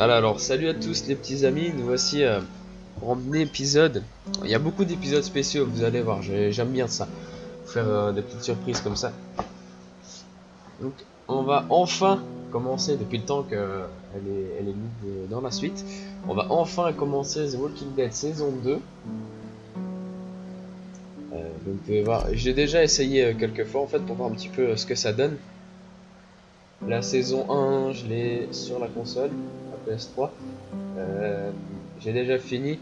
Alors, salut à tous les petits amis, nous voici pour un épisode. Il y a beaucoup d'épisodes spéciaux, vous allez voir, j'aime bien ça. Faire des petites surprises comme ça. Donc, on va enfin commencer, depuis le temps qu'elle est mise dans la suite. On va enfin commencer The Walking Dead saison 2. Voilà. J'ai déjà essayé quelques fois en fait pour voir un petit peu ce que ça donne. La saison 1, je l'ai sur la console, la PS3. Euh, j'ai déjà fini.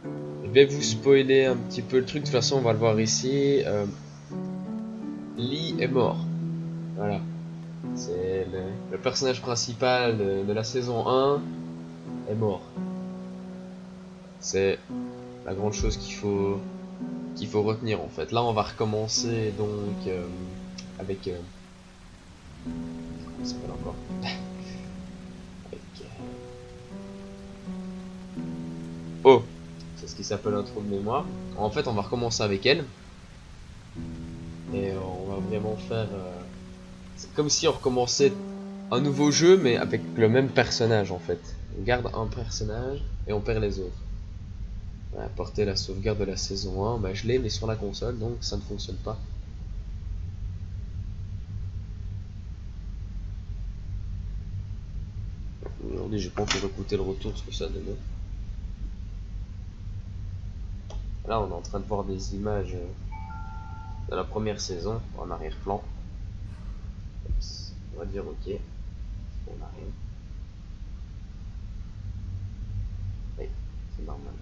Je vais vous spoiler un petit peu le truc, de toute façon on va le voir ici. Lee est mort. Voilà. C'est le personnage principal de la saison 1 est mort. C'est la grande chose qu'il faut retenir en fait. Là on va recommencer donc avec comment ça s'appelle encore avec, Oh, c'est ce qui s'appelle un trou de mémoire. En fait on va recommencer avec elle. Et on va vraiment faire c'est comme si on recommençait un nouveau jeu mais avec le même personnage en fait. On garde un personnage et on perd les autres. Voilà, porter la sauvegarde de la saison 1, bah je l'ai mais sur la console donc ça ne fonctionne pas. Aujourd'hui j'ai pas encore écouté le retour ce que ça donnait. Là on est en train de voir des images de la première saison en arrière-plan. On va dire ok. On arrive. Oui, c'est normal.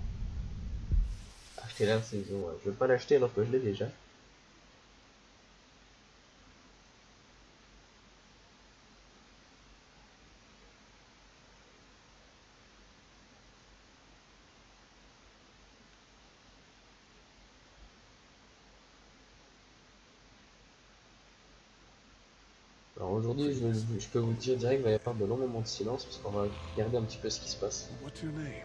Acheter la saison, ouais. Je veux pas l'acheter alors que je l'ai déjà. Alors aujourd'hui, je peux vous dire direct qu'il va y avoir de longs moments de silence parce qu'on va regarder un petit peu ce qui se passe. What's your name?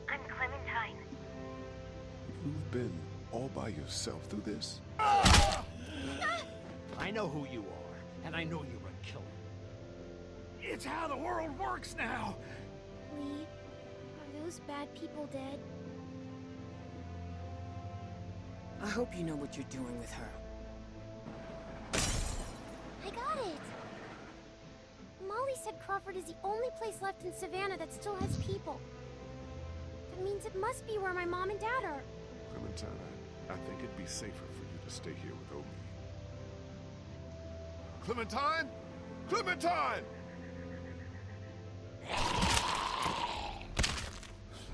I'm Clementine. You've been all by yourself through this? I know who you are, and I know you're a killer. It's how the world works now! Lee, are those bad people dead? I hope you know what you're doing with her. I got it! Molly said Crawford is the only place left in Savannah that still has people. That means it must be where my mom and dad are. Clementine, I think it'd be safer for you to stay here with Omi. Clementine? Clementine!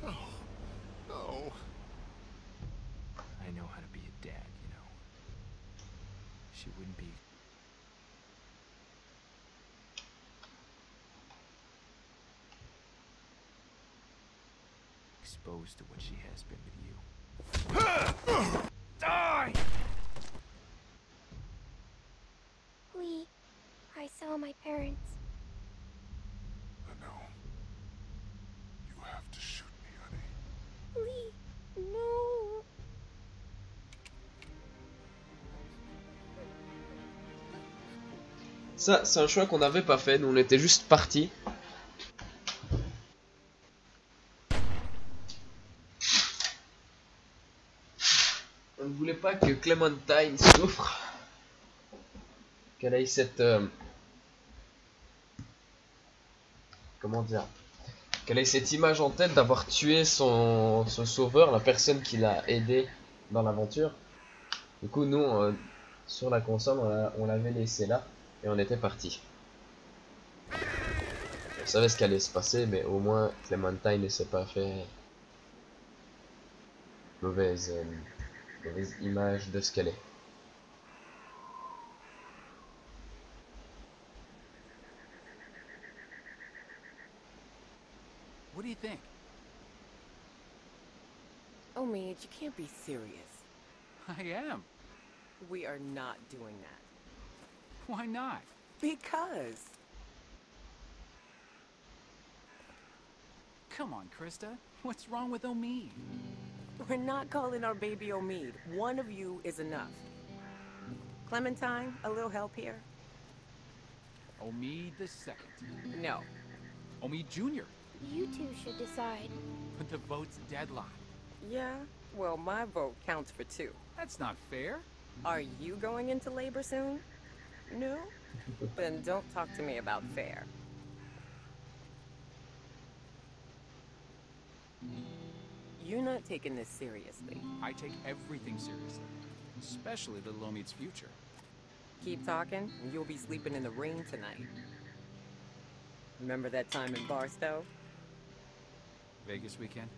No. No. I know how to be a dad, you know. She wouldn't be... exposed to what she has been with you. Die! Lee, I saw my parents. I know. You have to shoot me, honey. Lee, no! Ça, c'est un choix qu'on n'avait pas fait, nous on était juste partis. On ne voulait pas que Clementine souffre. Qu'elle ait cette... comment dire, qu'elle ait cette image en tête d'avoir tué son sauveur, la personne qui l'a aidé dans l'aventure. Du coup, nous, sur la console, on l'avait laissé là et on était parti. On savait ce qui allait se passer, mais au moins Clementine ne s'est pas fait mauvaise image de ce qu'elle est. What do you think? Oh, Midge, you can't be serious. I am. We are not doing that. Why not? Because. Come on, Krista. What's wrong with Omid? We're not calling our baby Omid. One of you is enough. Clementine, a little help here? Omid the second. No. Omid Jr. You two should decide. But the vote's deadlocked. Yeah, well, my vote counts for 2. That's not fair. Are you going into labor soon? No? Then don't talk to me about fair. You're not taking this seriously. I take everything seriously, especially little Omid's future. Keep talking, and you'll be sleeping in the rain tonight. Remember that time in Barstow? Vegas weekend.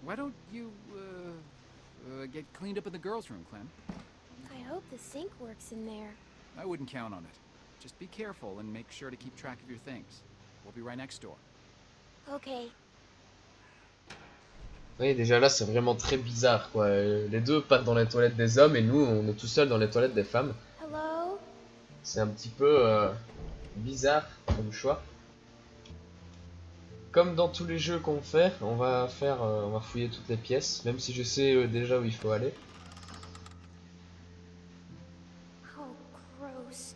Why don't you, get cleaned up in the girls' room, Clem? I hope the sink works in there. I wouldn't count on it. Just be careful and make sure to keep track of your things. We'll be right next door. Okay. Oui, déjà là, c'est vraiment très bizarre, quoi. Les deux partent dans les toilettes des hommes et nous, on est tout seuls dans les toilettes des femmes. Hello? C'est un petit peu bizarre comme choix. Comme dans tous les jeux qu'on fait, on va fouiller toutes les pièces, même si je sais déjà où il faut aller. Oh, gross.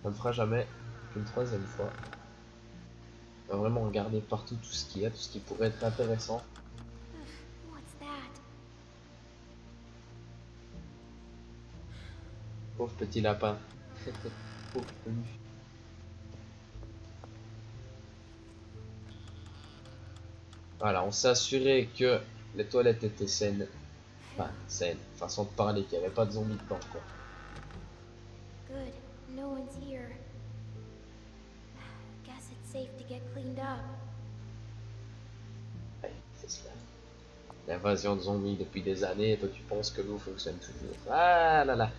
On ne fera jamais qu'une 3e fois. On va vraiment regarder partout tout ce qu'il y a, tout ce qui pourrait être intéressant. What's that? Pauvre petit lapin. Pauvre petit. Voilà, on s'est assuré que les toilettes étaient saines. Enfin, saines, façon de parler, qu'il n'y avait pas de zombies dedans, quoi. Good. No one's here. Guess it's safe to get cleaned up. Ouais, c'est cela. L'invasion de zombies depuis des années, et toi tu penses que l'eau fonctionne toujours. Ah là là.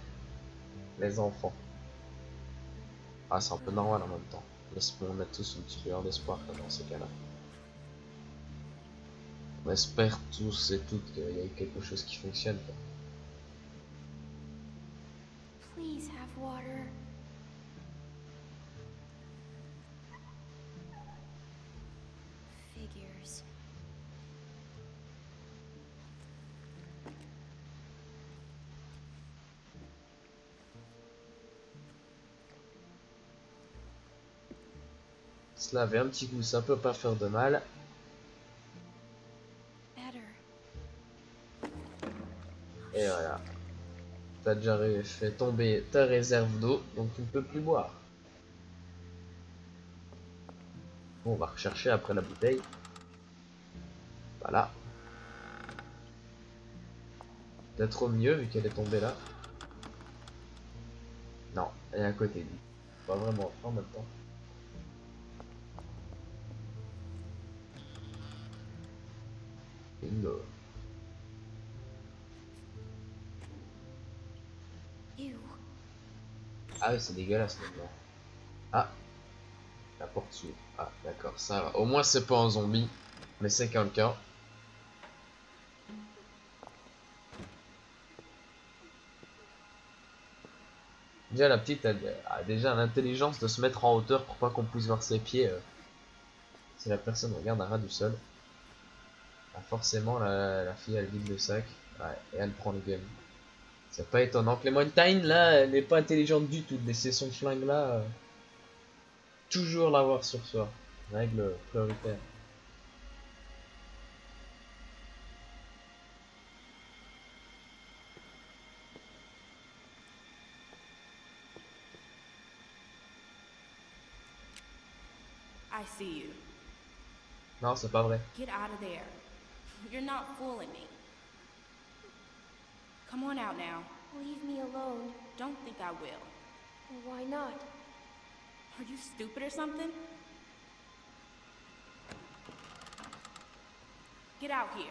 Les enfants. Ah, c'est un peu normal en même temps. On a tous une petite lueur d'espoir dans ces cas-là. On espère tous et toutes qu'il y a quelque chose qui fonctionne, quoi. Please have water. Figures. Se laver un petit coup, ça peut pas faire de mal. Better. Et voilà. T'as déjà fait tomber ta réserve d'eau, donc tu ne peux plus boire. Bon, on va rechercher après la bouteille. Voilà. Peut-être au mieux vu qu'elle est tombée là. Non, elle est à côté de lui. Pas vraiment en même temps. Bingo. Ew. Ah oui, c'est dégueulasse maintenant. Ah, la porte s'ouvre. Ah, d'accord, ça va. Au moins, c'est pas un zombie, mais c'est quelqu'un. Déjà, la petite elle a déjà l'intelligence de se mettre en hauteur pour pas qu'on puisse voir ses pieds. Si la personne regarde à ras du sol. Ah, forcément, la fille elle vide le sac. Ouais, et elle prend le gun. C'est pas étonnant. Clémentine, là, elle n'est pas intelligente du tout de laisser son flingue là. Toujours l'avoir sur soi. Règle prioritaire. I see you. Non, c'est pas vrai. Get out of there. You're not fooling me. Come on out now. Leave me alone. Don't think I will. Why not? Are you stupid or something? Get out here.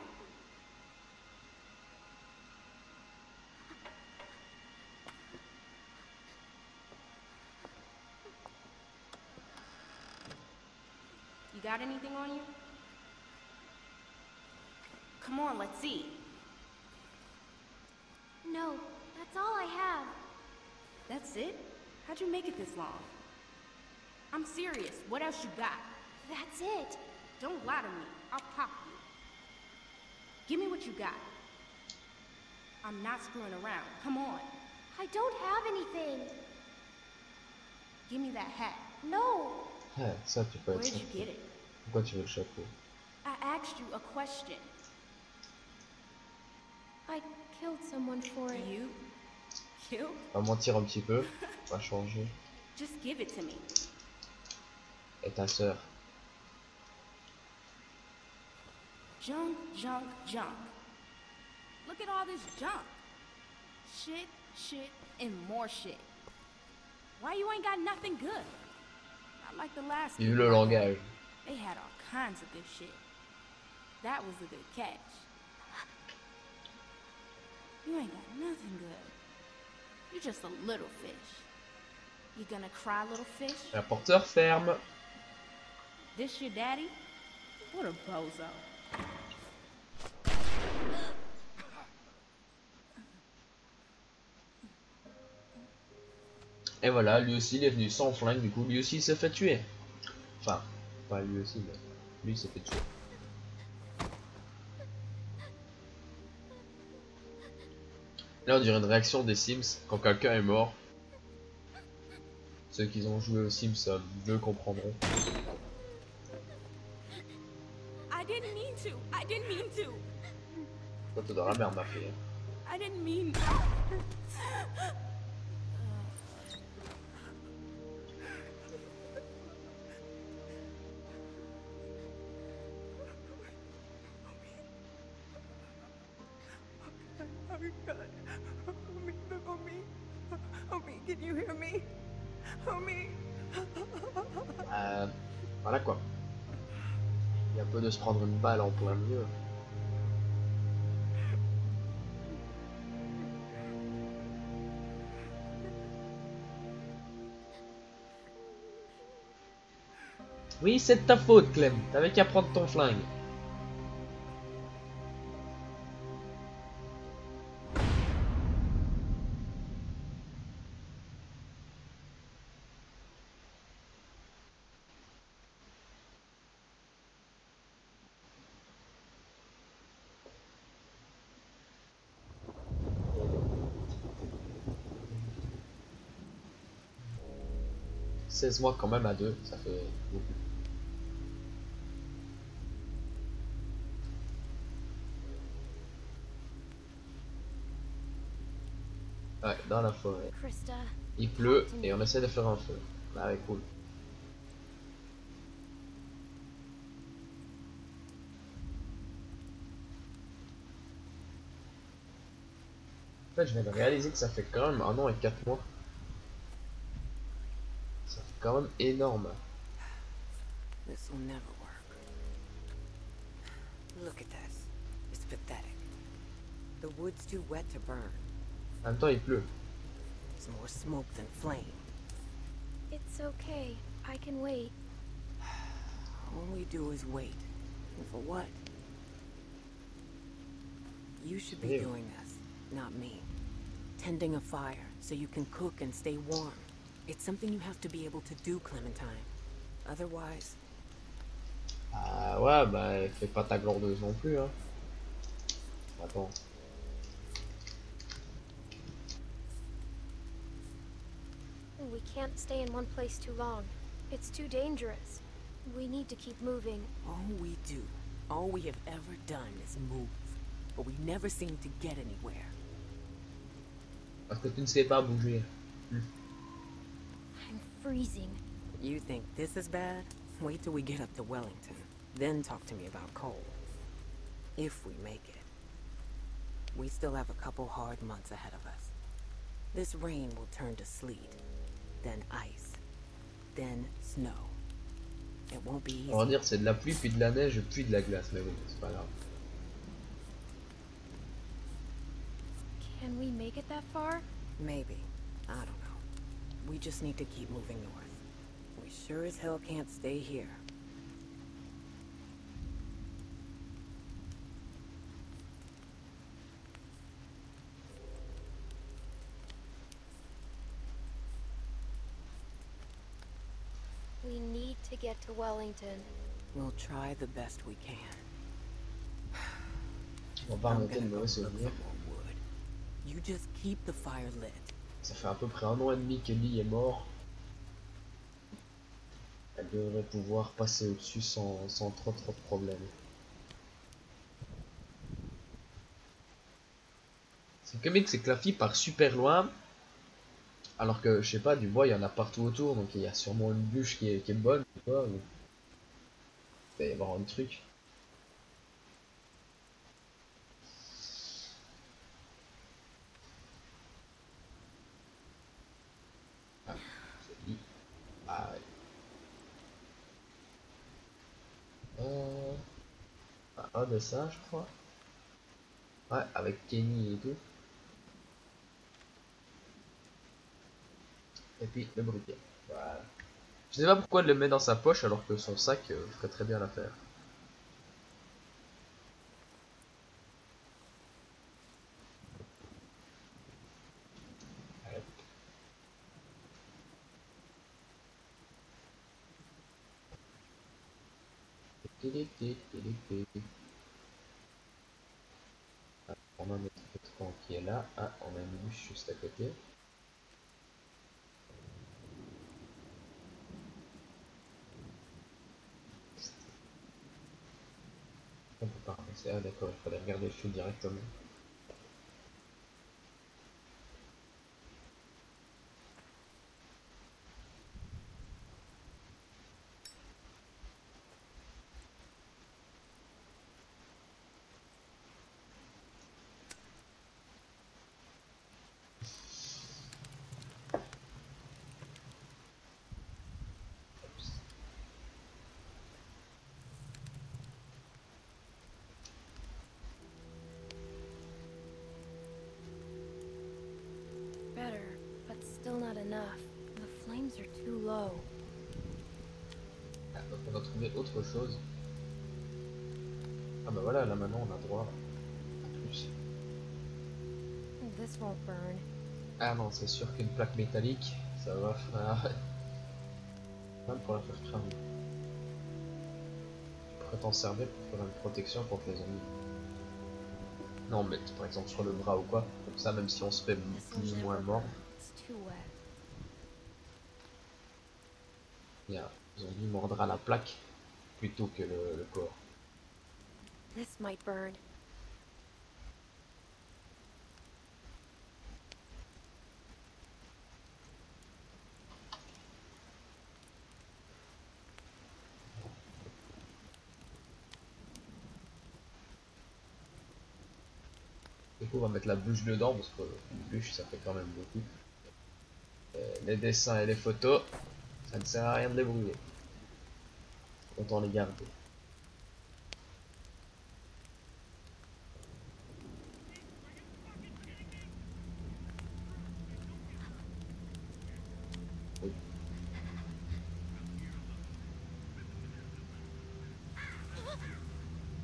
You got anything on you? Come on, let's see. No, that's all I have. That's it? How'd you make it this long? I'm serious. What else you got? That's it. Don't lie to me. I'll pop you. Give me what you got. I'm not screwing around. Come on. I don't have anything. Give me that hat. No! Ah, ça tu peux être Where'd you chapeau. get it? Pourquoi tu veux le chapeau? I asked you a question. I killed someone for it. You killed? On va mentir un petit peu, on va changer. Just give it to me. Et ta sœur. Junk, junk, junk. Look at all this junk. Shit, shit, and more shit. Why you ain't got nothing good? Not like the last Vive people le I had. langage. They had all kinds of good shit. That was a good catch. You ain't got nothing good. You're just a little fish. You gonna cry, little fish? Rapporteur ferme. This your daddy? What a bozo. Et voilà, lui aussi il est venu sans flingue, du coup lui aussi il s'est fait tuer. Enfin, pas lui aussi, mais lui il s'est fait tuer. Là on dirait une réaction des Sims quand quelqu'un est mort. Ceux qui ont joué aux Sims le comprendront. I didn't mean to. I didn't mean to. Toi t'es dans la merde ma fille. I didn't mean. Homie, can you hear me? Homie. Voilà quoi. Il y a un peu de se prendre une balle en plein milieu. Oui, c'est de ta faute, Clem. T'avais qu'à prendre ton flingue. « 16 mois quand même à deux, ça fait beaucoup. » Ouais, dans la forêt. Krista. Il pleut et on essaie de faire un feu. Ah ouais, cool. En fait, je viens de réaliser que ça fait quand même 1 an et 4 mois. Ça fait quand même énorme. This will never work. Look at this. It's pathetic. The wood's too wet to burn. En même temps, il pleut. There's more smoke than flame. It's okay. I can wait. All we do is wait. And for what? You should be Yeah. doing this, not me. Tending a fire so you can cook and stay warm. It's something you have to be able to do, Clementine. Otherwise, Ah ouais, bah fais pas ta glandeuse non plus, hein. Attends. We can't stay in one place too long. It's too dangerous. We need to keep moving. all we do, all we have ever done is move. But we never seem to get anywhere. Parce que tu ne sais pas bouger. I'm freezing. You think this is bad? Wait till we get up to Wellington. Then talk to me about coal. If we make it. We still have a couple hard months ahead of us. This rain will turn to sleet, then ice, then snow. It won't be On va easy. dire c'est de la pluie, puis de la neige, puis de la glace, mais bon, c'est pas grave. Can we make it that far? Maybe. I don't know. We just need to keep moving north. We sure as hell can't stay here. We need to get to Wellington. We'll try the best we can. On va I'm remonter gonna de go mauvais look for souvenirs. more wood. You just keep the fire lit. Ça fait à peu près 1 an et demi qu'Ellie est mort. Elle devrait pouvoir passer au-dessus sans trop de problèmes. C'est comique, c'est que la fille part super loin. Alors que, je sais pas, du bois, il y en a partout autour. Donc il y a sûrement une bûche qui est bonne. Quoi, ou... il va y avoir un truc. Ah, c'est dit. Ah ouais. Un de ça, je crois. Ouais, avec Kenny et tout. Et puis le briquet. Voilà. Je sais pas pourquoi elle le met dans sa poche alors que son sac ferait très bien l'affaire. Ah, on a notre pétron qui est là. Ah, on a une bûche juste à côté. On peut pas ramasser. Ah d'accord, il fallait regarder le fil directement. Better, but still not enough. The flames are too low. Ah, donc on a trouvé autre chose. Ah bah voilà, là maintenant on a droit à plus. This won't burn. Ah non, c'est sûr qu'une plaque métallique, ça va faire... Même pour la faire cramer. Tu pourrais t'en servir pour faire une protection contre les zombies. Non, mais par exemple sur le bras ou quoi. Comme ça, même si on se fait plus ou moins mort, It's too wet. il y a un zombie mordra la plaque plutôt que le corps. This might burn. Du coup, on va mettre la bûche dedans parce que une bûche ça fait quand même beaucoup. Les dessins et les photos, ça ne sert à rien de les brûler. Autant les garder. Oui.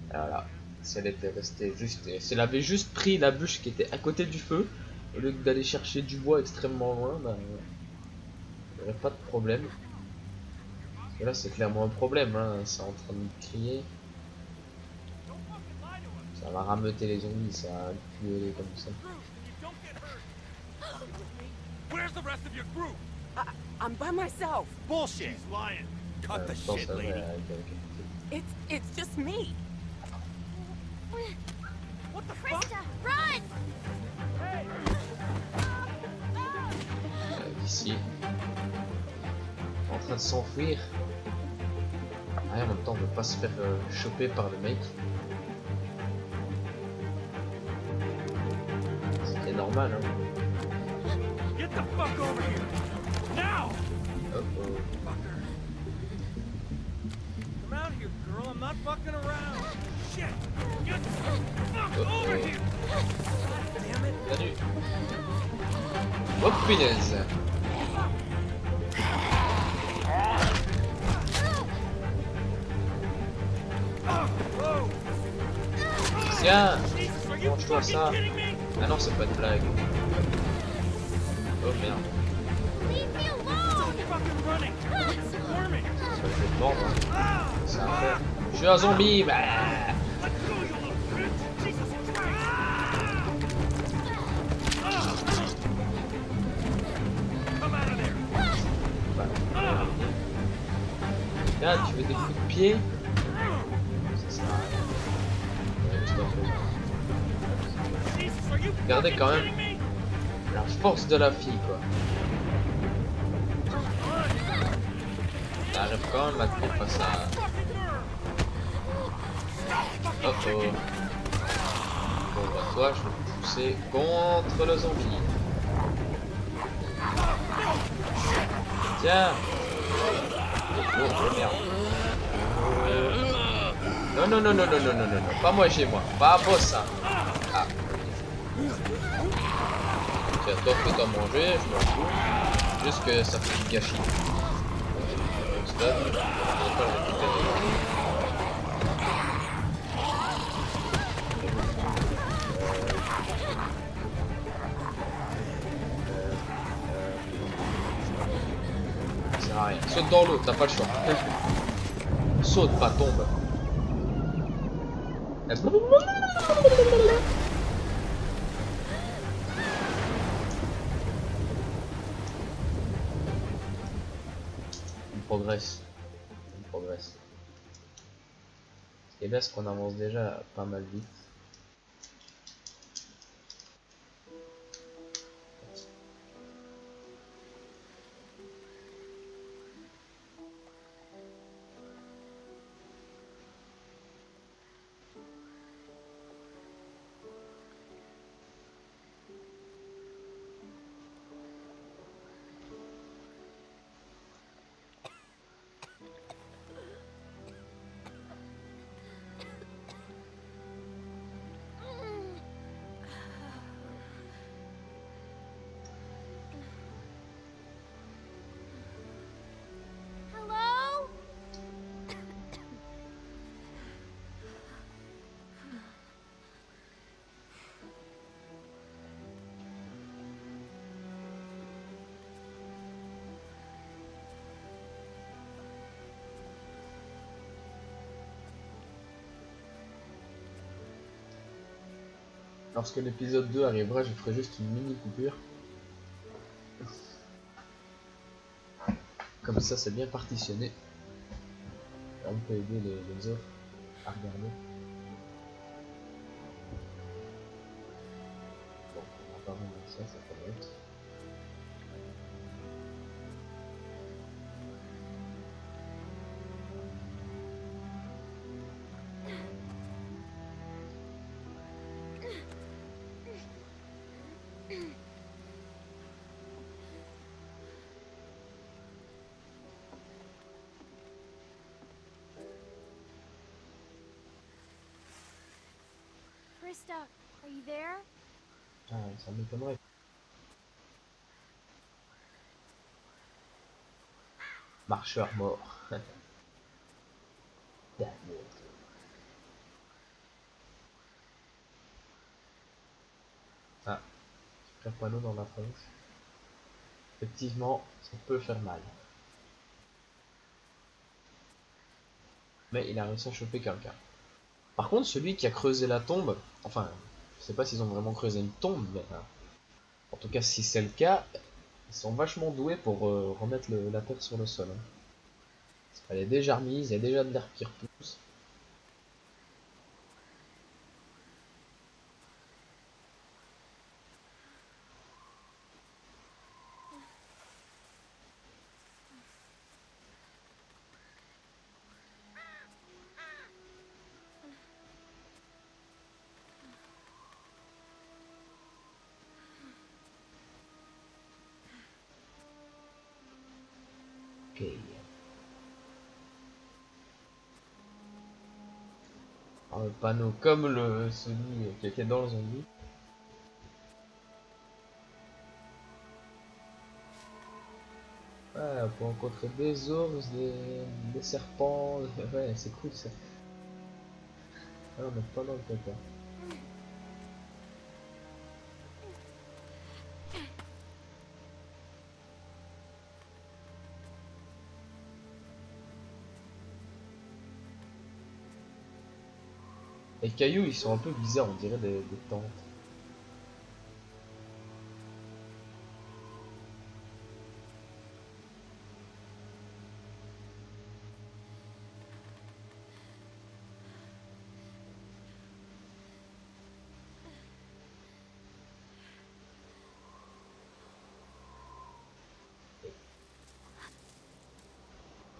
Voilà. Si elle était restée juste, si elle avait juste pris la bûche qui était à côté du feu, au lieu d'aller chercher du bois extrêmement loin, bah, il n'y aurait pas de problème. Parce que là c'est clairement un problème, hein. C'est en train de crier. Ça va rameuter les zombies, ça va tuer comme ça. Where's the rest of your group? I'm by myself. Bullshit. She's lying. Cut the Je pense shit, que, lady. It's just me. What the fuck? Krista, run! Ici. En train de s'enfuir. Ah, en même temps on veut pas se faire choper par le mec. C'était normal, hein. Get the fuck over here. Now! Hop, Fucker. Come out here, girl. I'm not fucking around. Shit. Get the fuck over here. God damn it. Salut. Hop, punaise. Whoa. Tiens, Jesus, are you mange-toi fucking ça. kidding me? Ah non, c'est pas une blague. Oh merde, Leave me alone! Stop fucking running. It's squirming. ça je vais te mordre. Hein. Ah! C'est un fait. Je suis un zombie, bah. Let go, you little bitch. Jesus Christ. Come out of there. Bah, Là, tu veux des coups de pied? Ça sert à rien. Ouais, juste un peu. Jesus, are you Regardez quand même kidding me? la force de la fille, quoi. Elle arrive quand même à tenir face à... Oh oh. Bon bah toi, je vais te pousser contre le zombie. Tiens. Oh, oh merde. Non, non, non, non, non, non, non, non, non. Pas moi, j'ai moi. Pas moi, ça. Ah. Tiens, toi, fais-toi manger, je m'en fous. Juste que ça fait du gâchis. Stop. Je vais pas le récupérer. Ça sert à rien. Saute dans l'eau, t'as pas le choix. Saute, pas tombe. On progresse. On progresse. Et là, ce qu'on avance déjà pas mal vite. Hello? Lorsque l'épisode 2 arrivera, je ferai juste une mini coupure. Comme ça, c'est bien partitionné. Et on peut aider les autres à regarder. Bon, on va pas vraiment ça, ça peut être. Krista, are you there? Ah, ça m'étonnerait. Marcheur mort. Ah, un panneau dans la tronche. Effectivement, ça peut faire mal. Mais il a réussi à choper quelqu'un. Par contre, celui qui a creusé la tombe, enfin, je sais pas s'ils ont vraiment creusé une tombe, mais en tout cas, si c'est le cas, ils sont vachement doués pour remettre la terre sur le sol. Hein. Elle est déjà remise, il y a déjà de l'air qui repousse. Ok. Alors, le panneau comme celui qui était dans le zombie. Ouais, on peut rencontrer des ours, des serpents. Ouais, c'est cool ça. Ah non, mais pas dans le caca. Les cailloux, ils sont un peu bizarres, on dirait des tentes.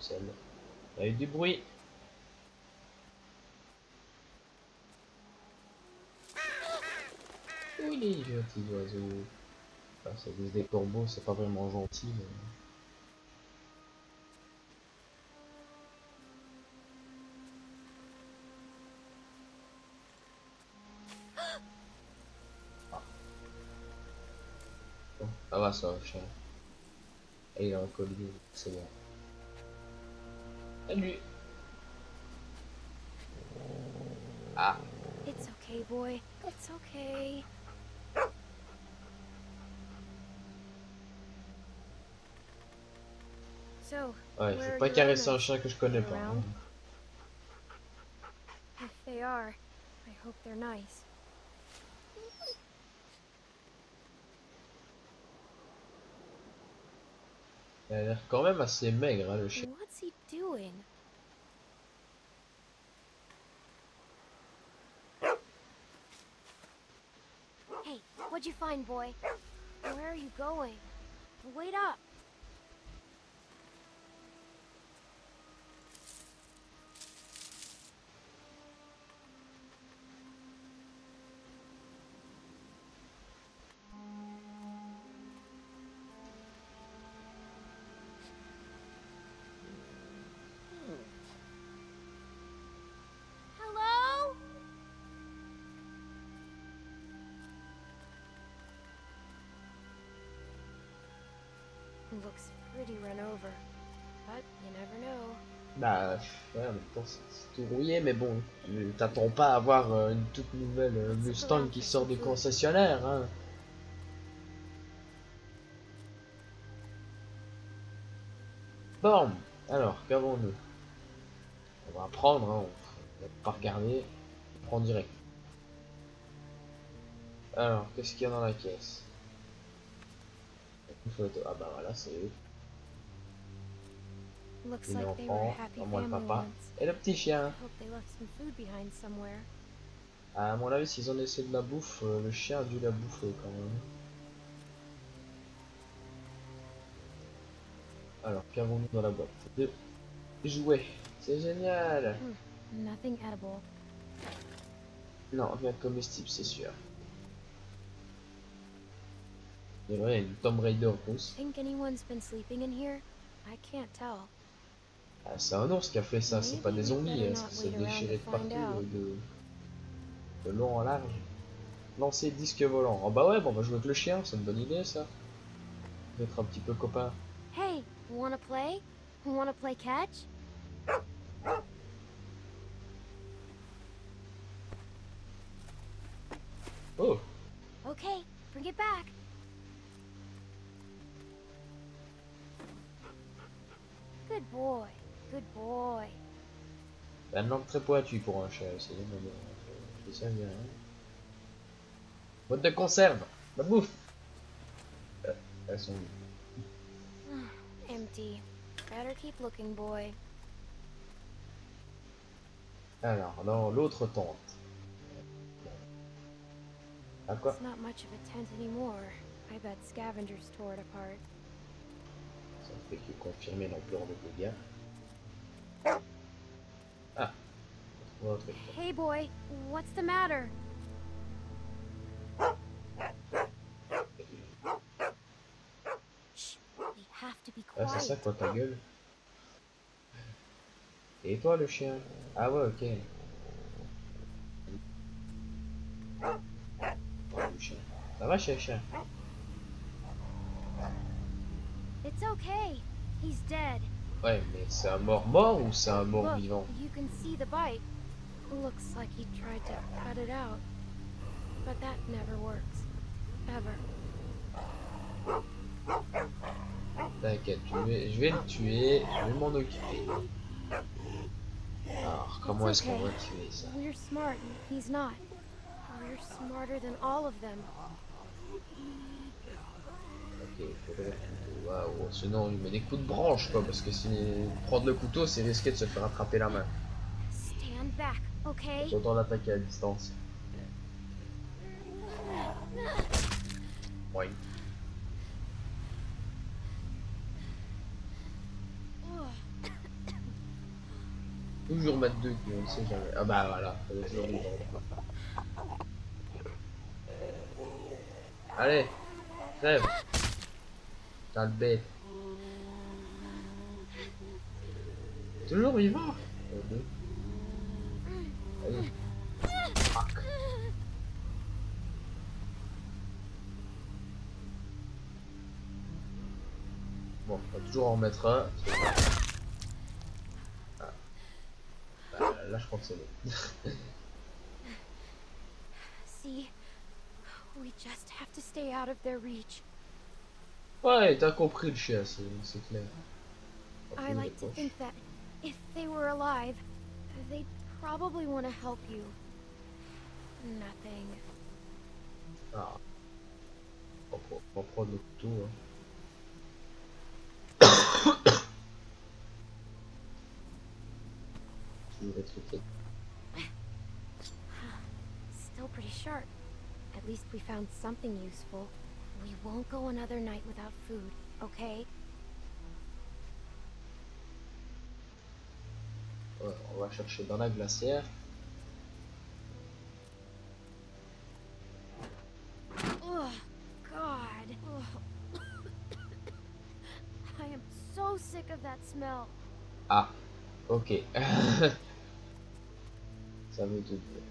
seul. Il y a eu du bruit. Oui, les gentils oiseaux. Enfin, c'est des corbeaux, c'est pas vraiment gentil. Mais... Bon, ça va, ça va, chien. Et il a un collier, c'est bon. Salut. Ah, It's okay, boy. It's okay. So, ouais, where faut are pas your caresser un owners? chien que je connais pas. Around? Hein. If they are, I hope they're nice. Il a l'air quand même assez maigre, hein, le chien. What's he doing? Hey, what'd you find, boy? Where are you going? Wait up! Hello? Looks pretty run over, but you never know. Bah, ouais, en même temps, c'est tout rouillé, mais bon, tu t'attends pas à avoir une toute nouvelle Mustang qui sort du concessionnaire, hein. Bon, alors, qu'avons-nous? On va prendre, hein, on va pas regarder, on prend direct. Alors, qu'est-ce qu'il y a dans la caisse? Une photo, ah bah voilà, c'est eux. Looks Les like they were a enfants, happy à moi le family papa. once. Et le petit chien. I hope they left some food behind somewhere. À mon avis, s'ils ont laissé de la bouffe, le chien a dû la bouffer quand même. Alors, qu'avons-nous dans la boîte? Deux jouets. C'est génial. Nothing edible. Non, rien de comestible, c'est sûr. C'est vrai, une Tomb Raider rousse. Think anyone's been sleeping in here? I can't tell. Ah, c'est un ours qui a fait ça, c'est pas des zombies, hein, ça s'est déchiré de partout, de long en large. Lancer disque volant. Oh bah ouais, bon, on va jouer avec le chien, c'est une bonne idée ça. On va être un petit peu copains. Hey, wanna play? Wanna play catch? Oh, Okay, bring it back. Good boy. Good boy. la langue très pointue pour un chien aussi, mais bon, je sais bien. Hein. Boîte de conserve, la bouffe. Elles sont... Empty. Better keep looking, boy. Alors, dans l'autre tente. Ah quoi? It's not much of a tent anymore. I bet scavengers tore it apart. Ça ne fait que confirmer l'ampleur des dégâts. Ah, autre truc. Hey, boy, what's the matter? Shh, we have to be Ah, c'est ça quiet. quoi ta gueule? Et toi le chien? Ah ouais, ok. Oh, le chien. Ça va chien? It's okay. He's dead. Ouais, mais c'est un mort ou c'est un mort Look, vivant? you can see the bite. Looks like he tried to cut it out. But that never works. Ever. T'inquiète, je vais le tuer, je vais m'en occuper. Alors, comment It's est-ce qu'on okay. va tuer ça? We're smart and he's not. We're smarter than all of them. Ok, il faudrait le couteau. Waouh, sinon il met des coups de branche quoi, parce que si prendre le couteau c'est risqué de se faire attraper la main. Stand back, okay? Autant l'attaquer à distance. Oui. Toujours mettre deux culs, on ne sait jamais. Ah bah voilà, ça doit toujours vivre. Allez, crève. T'as le bête. Toujours vivant. Ok. Allez. Crac. Bon, on va toujours en remettre un. Ah. Bah, là, je crois que c'est bon. See, we just have to stay out of their reach. Ouais, t'as compris le chien, c'est clair. I like to think that if they were alive, they'd probably want to help you. Nothing. Ah. On va prendre le couteau. Hein. Toujours être inquiet. Still pretty sharp. At least we found something useful. We won't go another night without food, okay? Ouais, on va chercher dans la glacière. Oh, God. Ugh. I am so sick of that smell. Ah, ok. Ça veut tout dire.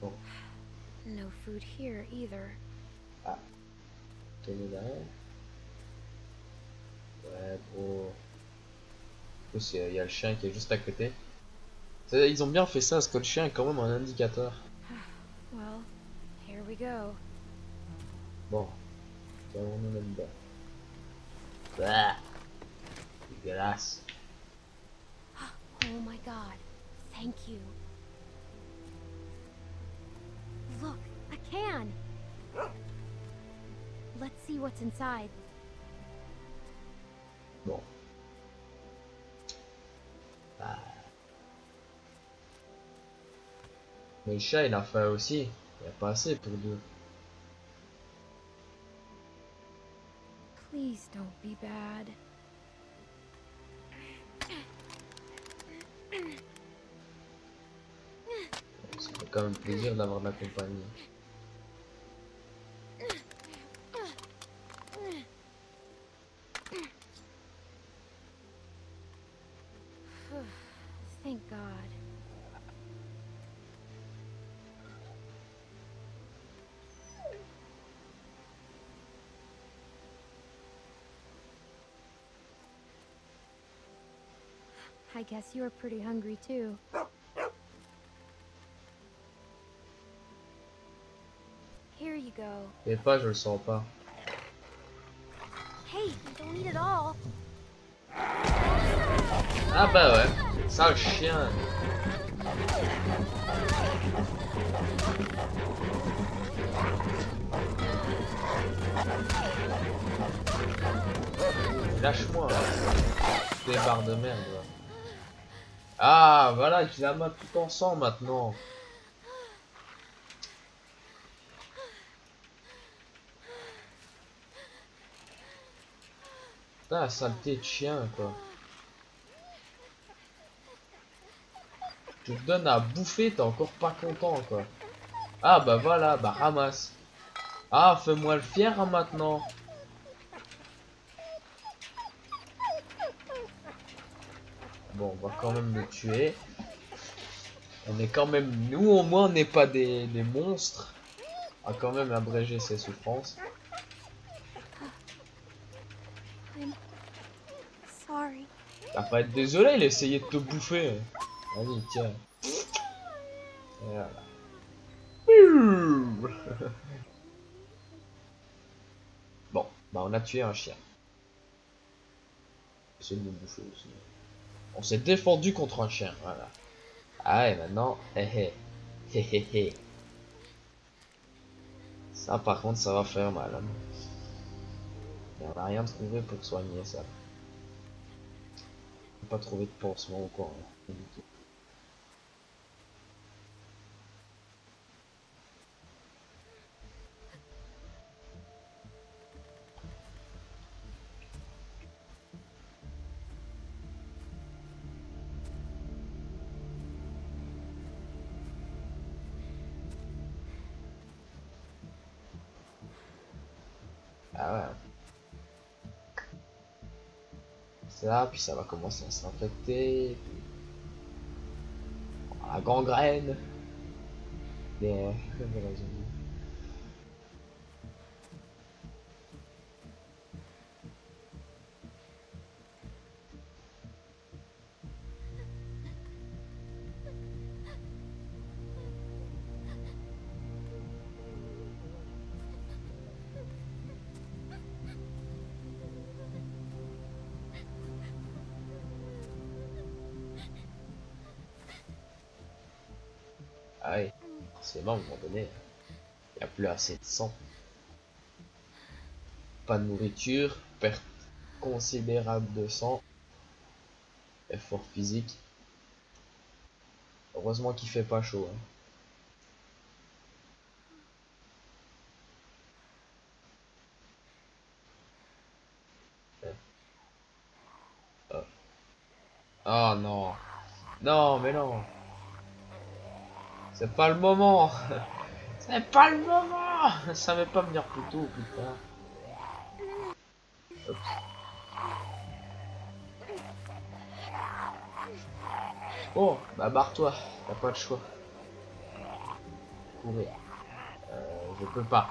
Bon. No food here either. Ah. Quel est là? Ouais, gros. En plus, il y a le chien qui est juste à côté. Ils ont bien fait ça, parce que le chien est quand même un indicateur. Well, here we go. Bon. On en est dedans. Bah. Dégueulasse. Oh my God. Thank you. Look, a can. Let's see what's inside. Bon. Ah. Mais le chat, il a faim aussi. Il n'y a pas assez pour deux. Please don't be bad. Ça fait quand même plaisir d'avoir de la compagnie. Thank God. I guess you were pretty hungry too. Here you go. Et pas, je le sens pas. Hey, don't eat it all. Ah bah ouais, sale chien. Lâche-moi, des barres de merde. Ouais. Ah voilà, je la mets tout ensemble maintenant. Putain, saleté de chien quoi. Je te donne à bouffer, t'es encore pas content quoi. Ah bah voilà, bah ramasse. Ah, fais-moi le fier hein, maintenant. Bon, on va quand même le tuer. On est quand même... Nous au moins on n'est pas des monstres. On va quand même abréger ses souffrances. I'm sorry. T'as pas à être désolé, il essayait de te bouffer. Vas-y, tiens. Et voilà. Bon, bah on a tué un chien. C'est de nous bouffer aussi. On s'est défendu contre un chien, voilà. Ah et maintenant, hé hé. Ça par contre ça va faire mal. Hein. Et on n'a rien trouvé pour soigner ça. On n'a pas trouvé de pansement ou quoi. Hein. Ah ouais. Ça, puis ça va commencer à s'infecter. Puis... la gangrène. Mais... voilà, j'ai dit. Ah oui, forcément, à un moment donné, il n'y a plus assez de sang. Pas de nourriture, perte considérable de sang, effort physique. Heureusement qu'il fait pas chaud. Hein. Oh. Oh non. Non, mais non. C'est pas le moment. C'est pas le moment. Ça savait pas venir plus tôt ou plus tard. Oups. Oh, bah barre-toi, t'as pas le choix. Courir. Je peux pas.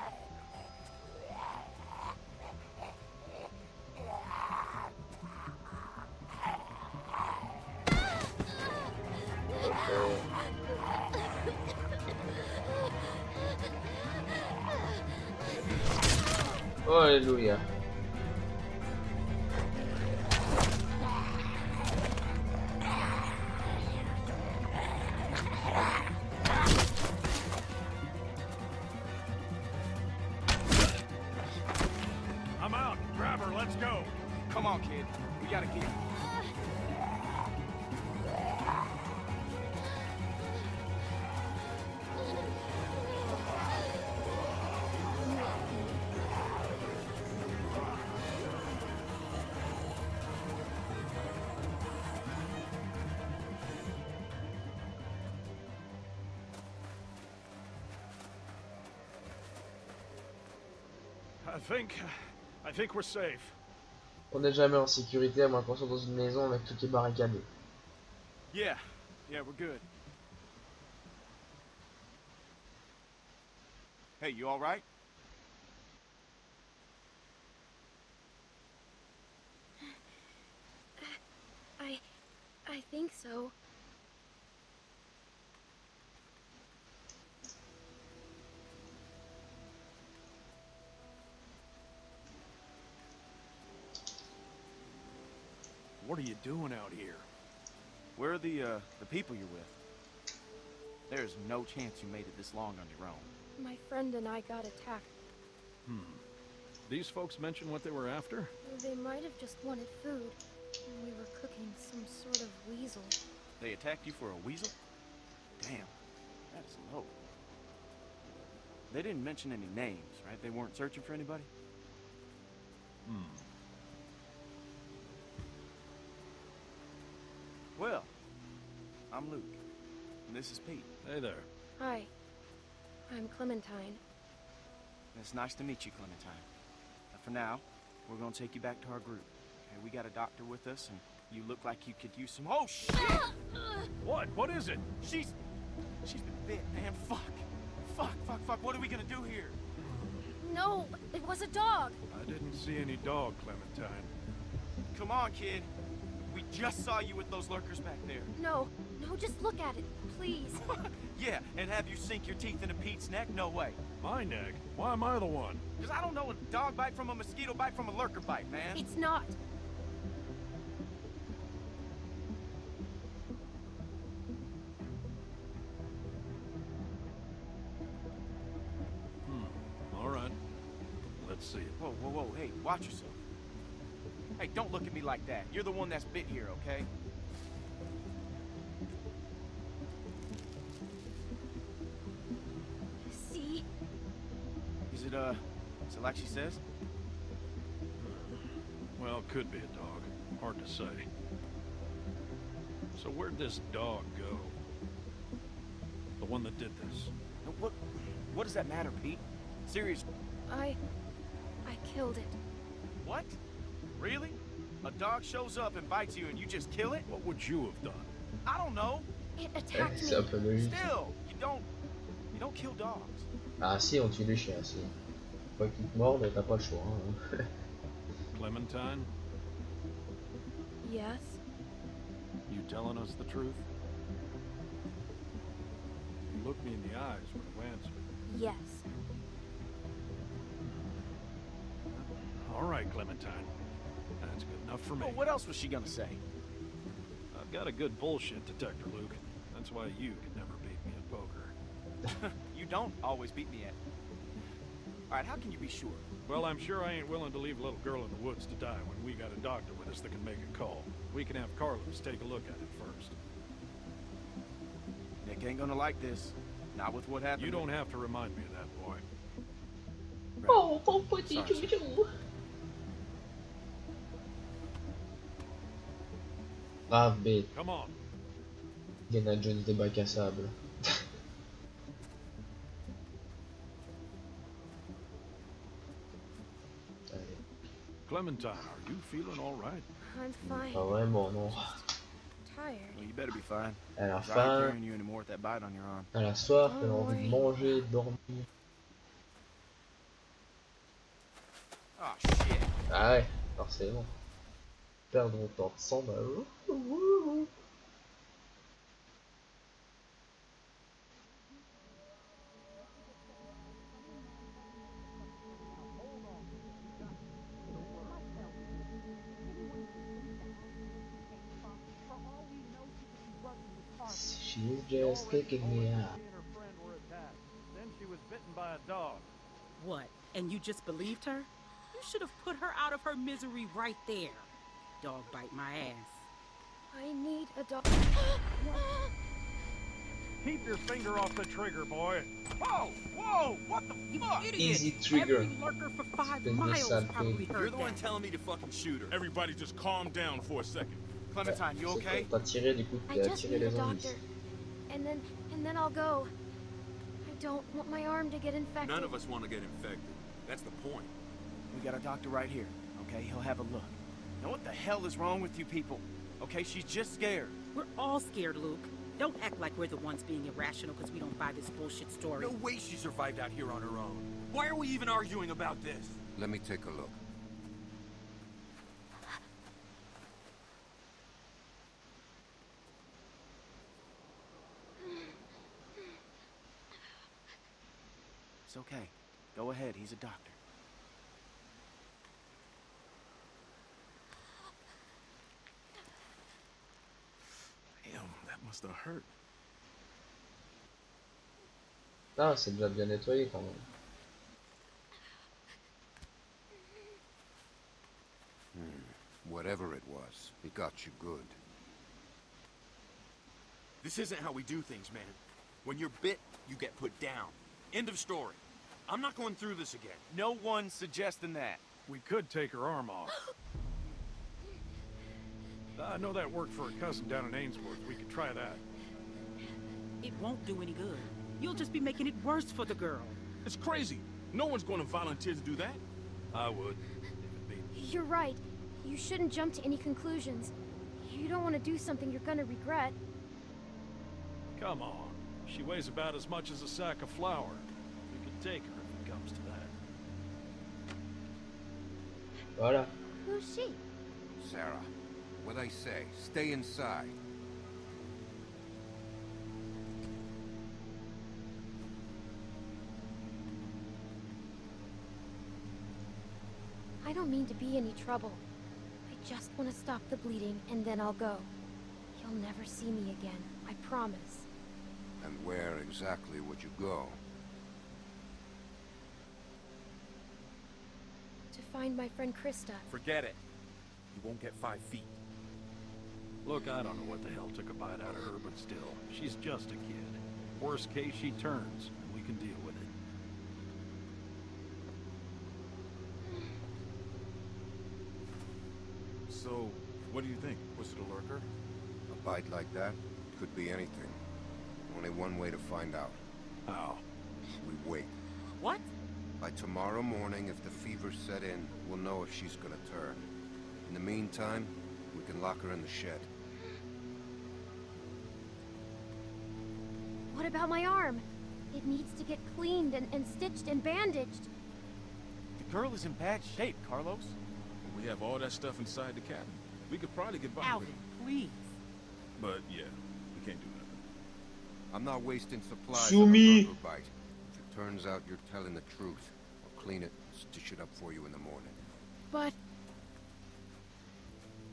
Oh, alléluia. I'm out. Grab her. Let's go. Come on, kid. We gotta get. I think we're safe. On n'est jamais en sécurité à moins qu'on soit dans une maison avec tout qui est barricadé. Yeah, we're good. Hey, you all right? I think so. What are you doing out here? Where are the people you're with? There's no chance you made it this long on your own. My friend and I got attacked. These folks mention what they were after? They might have just wanted food. And we were cooking some sort of weasel. They attacked you for a weasel? Damn, that's low. They didn't mention any names, right? They weren't searching for anybody? Well, I'm Luke, and this is Pete. Hey there. Hi. I'm Clementine. It's nice to meet you, Clementine. For now, we're gonna take you back to our group. Okay, we got a doctor with us, and you look like you could use some— Oh, shit! What? What is it? She's been bit, man. Fuck. What are we gonna do here? No, it was a dog. I didn't see any dog, Clementine. Come on, kid. We just saw you with those lurkers back there. No, just look at it, please. Yeah, and have you sink your teeth into Pete's neck? No way. My neck? Why am I the one? Because I don't know a dog bite from a mosquito bite from a lurker bite, man. It's not. All right. Let's see it. Whoa, hey, watch yourself. Hey, don't look at me like that. You're the one that's bit here, okay? See? Is it like she says? Well, it could be a dog. Hard to say. So where'd this dog go? The one that did this? What does that matter, Pete? Seriously. I I killed it. What? Really? A dog shows up and bites you and you just kill it? What would you have done? I don't know. It attacked C'est un me. peu logique. Still, you don't kill dogs. Ah si, on tue les chiens, si. Quoi qu'ils te mordent, t'as pas le choix. Hein. Clementine, Yes. you telling us the truth? You looked me in the eyes when you answered. Yes. All right, Clementine. That's good enough for me. Well, what else was she gonna say? I've got a good bullshit detector, Luke. That's why you could never beat me at poker. You don't always beat me at. Alright, how can you be sure? Well, I'm sure I ain't willing to leave a little girl in the woods to die when we got a doctor with us that can make a call. We can have Carlos take a look at it first. Nick ain't gonna like this. Not with what happened. You don't have to remind me of that, boy. Oh, pauvre petit Sorry, sir. chouchou. Brave bête. Come on. Indiana Jones des bacs à sable. Allez. Clementine, are you feeling all right? I'm fine. Pas vraiment, non. Tired. Well, you better be fine. Elle a 'Cause I ain't faim, carrying you anymore with that bite on your arm. elle a soif, elle a envie de manger, de dormir. Oh shit. Ah ouais, forcément. Perdre autant de sang, bah... She's just kicking me out. She and her friend were attacked. Then she was bitten by a dog. What? And you just believed her? You should have put her out of her misery right there. Dog bite my ass. I need a dog. Keep your finger off the trigger, boy. Whoa! Whoa! What the fuck? Idiot. Easy trigger. Every lurker for 5 Spin this miles sad probably thing. heard You're the one that. telling me to fucking shoot her. Everybody just calm down for a second. Clementine, you okay? T'as tiré, du coup, I t'as just tiré need a les envies. doctor. And then I'll go. I don't want my arm to get infected. None of us want to get infected. That's the point. We got a doctor right here, okay? He'll have a look. Now what the hell is wrong with you people? Okay, she's just scared. We're all scared, Luke. Don't act like we're the ones being irrational because we don't buy this bullshit story. No way she survived out here on her own. Why are we even arguing about this? Let me take a look. It's okay. Go ahead, he's a doctor. Damn, that must have hurt. Ah, c'est déjà bien nettoyé quand même. Whatever it was, it got you good. This isn't how we do things, man. When you're bit, you get put down. End of story. I'm not going through this again. No one's suggesting that. We could take her arm off. I know that worked for a cousin down in Ainsworth. We could try that. It won't do any good. You'll just be making it worse for the girl. It's crazy. No one's going to volunteer to do that. I would, if it be. You're right. You shouldn't jump to any conclusions. You don't want to do something you're gonna regret. Come on. She weighs about as much as a sack of flour. We could take her if it comes to that. Voilà. Who's she? Sarah, what I say, stay inside. I don't mean to be any trouble. I just want to stop the bleeding, and then I'll go. You'll never see me again, I promise. And where exactly would you go? To find my friend Krista. Forget it. You won't get 5 feet. Look, I don't know what the hell took a bite out of her, but still, she's just a kid. Worst case, she turns, and we can deal with it. So, what do you think? Was it a lurker? A bite like that could be anything. Only one way to find out. How? We wait. What? By tomorrow morning, if the fever set in, we'll know if she's gonna turn. In the meantime, we can lock her in the shed. What about my arm? It needs to get cleaned and stitched and bandaged. The girl is in bad shape, Carlos. We have all that stuff inside the cabin. We could probably get by with Alvin, it. please. But yeah, we can't do nothing. I'm not wasting supplies Sumi. on a lurker bite. If it turns out you're telling the truth, I'll clean it, stitch it up for you in the morning. But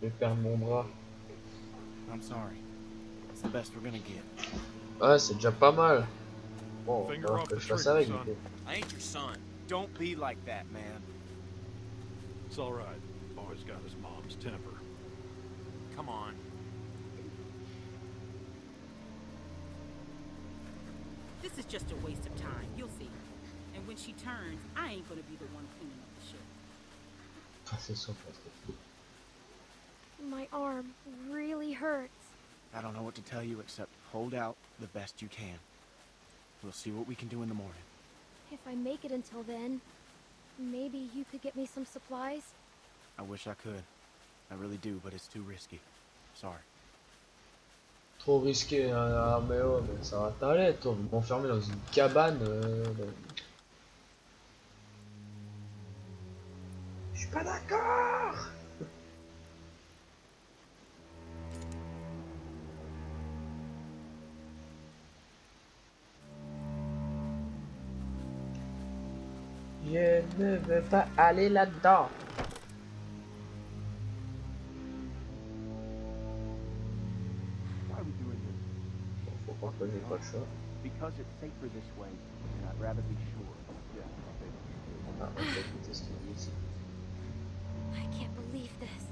Je vais perdre mon bras. I'm sorry. It's the best we're gonna get. Ouais, c'est déjà pas mal. Bon, Finger alors off que the je fasse trigger, avec. son. Du coup. I ain't your son. Don't be like that, man. It's all right. Boy's got his mom's temper. Come on. This is just a waste of time. You'll see. And when she turns, I ain't gonna be the one cleaning up the shit. Ah, c'est son poste. My arm really hurts. I don't know what to tell you except hold out the best you can. We'll see what we can do in the morning. If I make it until then, maybe you could get me some supplies? I wish I could. I really do, but it's too risky. Sorry. Trop risqué, hein. Ah, mais oh, mais ça va t'aller, toi, vous m'enfermer dans une cabane. Je suis pas d'accord. Je ne veux pas aller là-dedans. Why are we doing this? Faut pas que j'ai pas le choix. Because it's safer this way, and I'd rather be sure. Yeah, Ah, on va écouter ce qu'il dit ici. I can't believe this.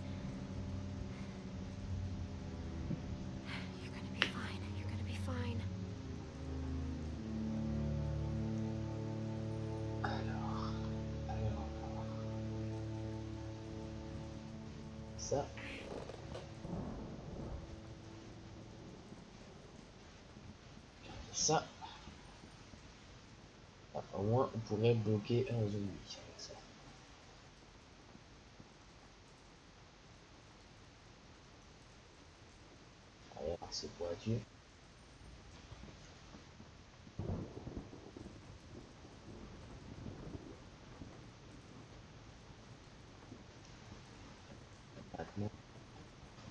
You're gonna be fine. You're gonna be fine. Alors. Ça. Ça. Ah, au moins, on pourrait bloquer un zombie avec ça. Allez, c'est pour la tuer. Maintenant,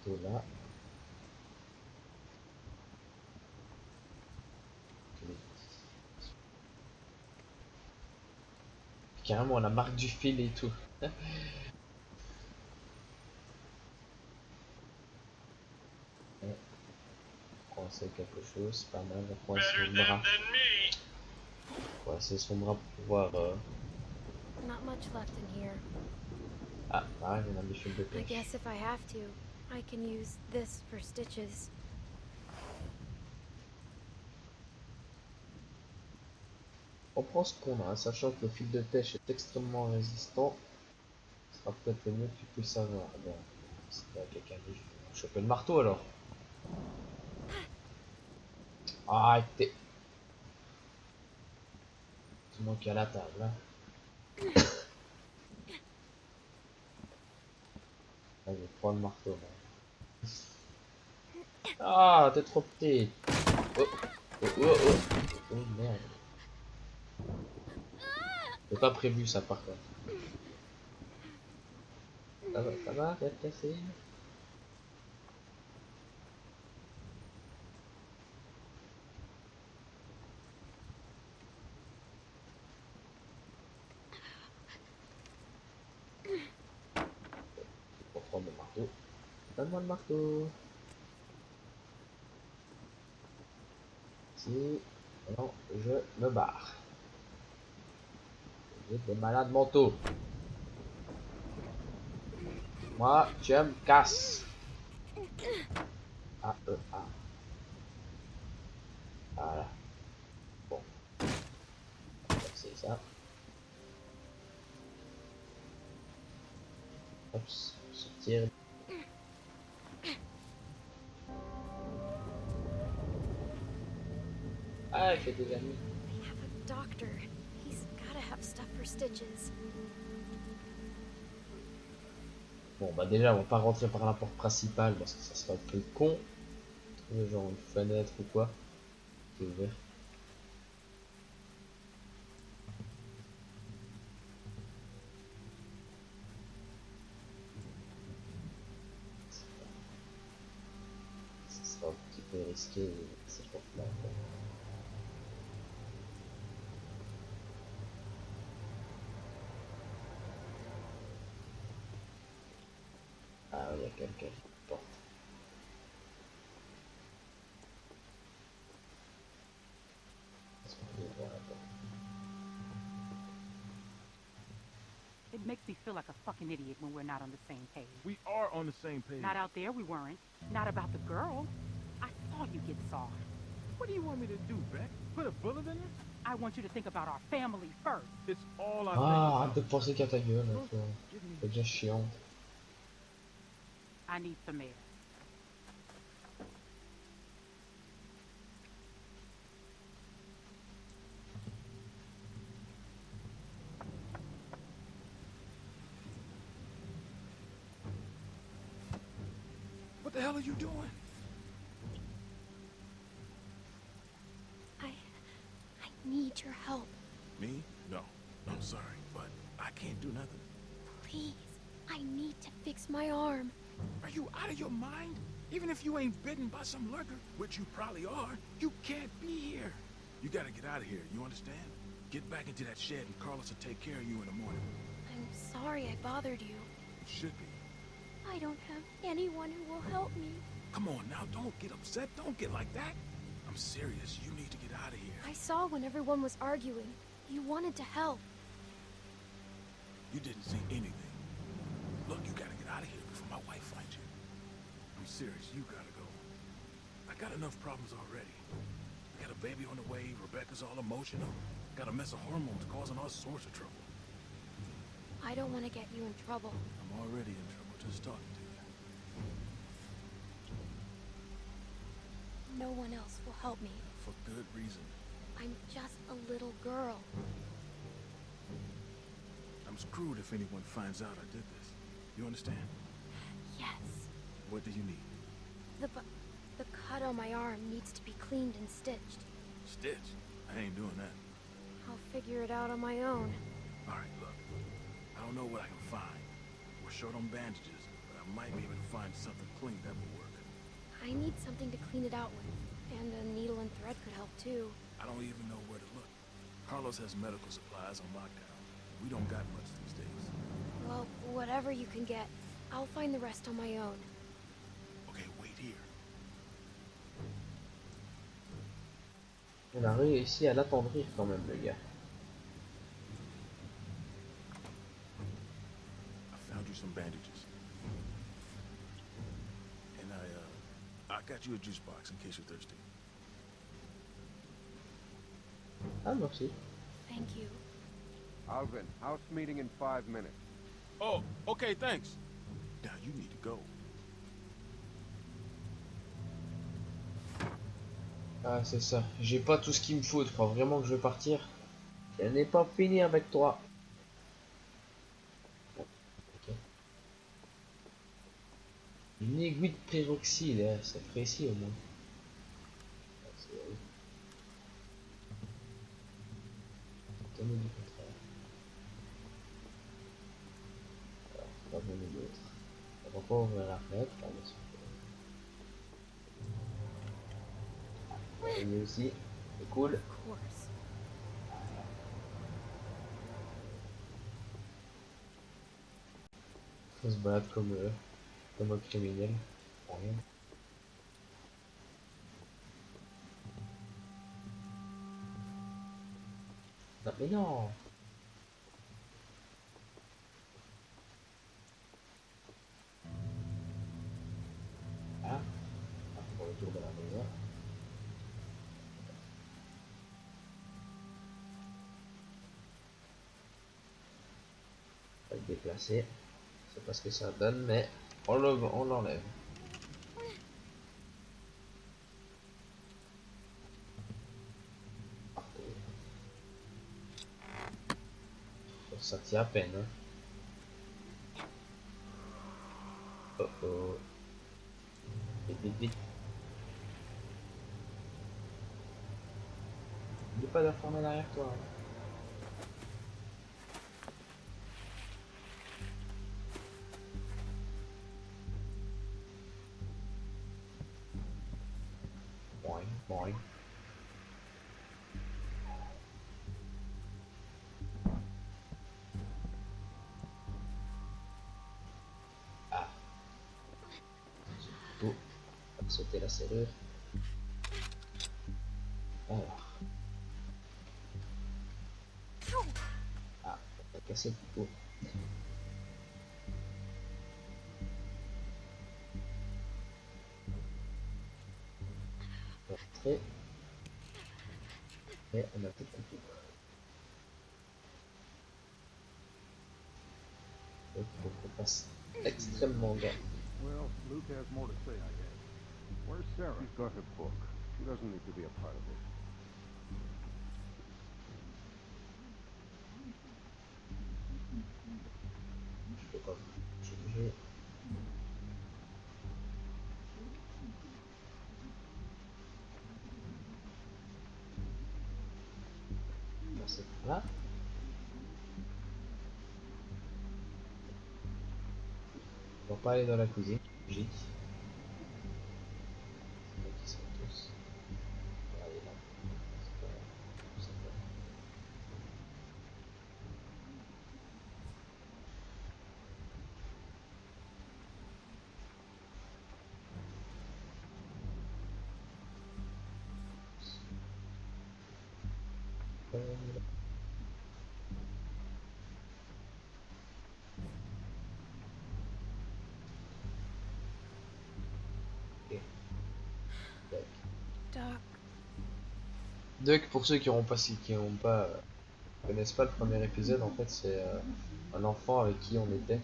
tout là. Carrément la marque du fil et tout. Coincer quelque chose, pas mal. Coincer son bras. Coincer son bras pour pouvoir. Not much left in here. Ah, pareil, on a des fils de I pêche. guess if I have to, I can use this for stitches. On prend ce qu'on a, sachant que le fil de pêche est extrêmement résistant. Ce sera peut-être le mieux que tu puisses savoir. Bon, si t'as quelqu'un d'autre, je vais choper le marteau alors. Arrêtez. C'est moi qui est à la table. Hein. Allez, prends le marteau. Là. Ah, t'es trop petit. Oh, oh, oh, oh. Oh merde. J'ai pas prévu ça par contre. Ça va, t'es cassé. Pour prendre le marteau. Donne-moi le marteau. Si. Non, je me barre. Vous êtes des malades mentaux. Moi, je me casse. Ah, ah. Voilà. Bon. C'est ça. Hop, sortir. Ah, il fait des amis. They have a doctor. He's gotta have stuff for stitches. Bon bah déjà on va pas rentrer par la porte principale parce que ça serait un peu con. Genre une fenêtre ou quoi. C'est ouvert. Ça sera un petit peu risqué cette porte-là. Ah oui, il y a quelqu'un qui porte. Est-ce qu'on peut ouvrir la porte? It makes me feel like a fucking idiot when we're not on the same page. We are on the same page. Not out there, we weren't. Not about the girl. I saw you get soft. What do you want me to do, Beck? Put a bullet in her? I want you to think about our family first. It's all I Ah, arrête think de about. penser qu'à ta gueule, toi. Give me- C'est déjà chiant. I need some air. What the hell are you doing? I need your help. Me? No. I'm sorry, but I can't do nothing. Please. I need to fix my arm. Are you out of your mind? Even if you ain't bitten by some lurker, which you probably are, you can't be here. You gotta get out of here, you understand? Get back into that shed and Carlos will take care of you in the morning. I'm sorry I bothered you. It should be. I don't have anyone who will help me. Come on now, don't get upset. Don't get like that. I'm serious. You need to get out of here. I saw when everyone was arguing. You wanted to help. You didn't see anything. Look, you gotta get out of here before my wife finds you. I'm serious. You gotta go. I got enough problems already. I got a baby on the way. Rebecca's all emotional. Got a mess of hormones causing all sorts of trouble. I don't want to get you in trouble. I'm already in trouble just talking to you. No one else will help me. For good reason. I'm just a little girl. I'm screwed if anyone finds out I did this. You understand? Yes. What do you need? The cut on my arm needs to be cleaned and stitched. Stitch? I ain't doing that. I'll figure it out on my own. Alright, look. I don't know what I can find. We're short on bandages, but I might be able to find something clean that will work. I need something to clean it out with. And a needle and thread could help too. I don't even know where to look. Carlos has medical supplies on lockdown. We don't got much these days. Well, whatever you can get. I'll find the rest on my own. Okay, wait here. On a réussi à l'attendrir quand même, le gars. I found you some bandages. And I got you a juice box in case you're thirsty. Ah, merci. Thank you. Alvin, house meeting in 5 minutes. Oh, okay, thanks. Now you need to go. Ah, c'est ça. J'ai pas tout ce qu'il me faut. Tu crois vraiment que je vais partir? Je n'ai pas fini avec toi. Ok. Une aiguille de peroxyde, hein. C'est précis au moins. Ah, c'est vrai. Étonné du contraire. Alors, pas bon d'autre. On va pas ouvrir la fenêtre, là, bien sûr. Lui aussi, c'est cool. Of course. On se balade comme un criminel. Pour rien. Non, mais non. Ah, on retourne dans la maison. On va le déplacer. Je sais pas ce que ça donne, mais on l'enlève. Ça tient à peine. Hein. Oh oh. Vite, vite, vite. N'oublie pas d'informer derrière toi. Hein. Boing, boing. Ah. Oh. On va sauter la serrure. Alors. Ah, on va casser le pot. Rentrer. Et on a plus de couteau. Donc il faut qu'on fasse extrêmement gaffe. Well, Luke has more to say, I guess. Where's Sarah? She's got her book. She doesn't need to be a part of it. Je peux pas bouger. C'est là. On va pas aller dans la cuisine. Logique. Donc ils sont tous. On va aller là. C'est pas tout simplement. Duck, pour ceux qui connaissent pas le premier épisode, en fait c'est un enfant avec qui on était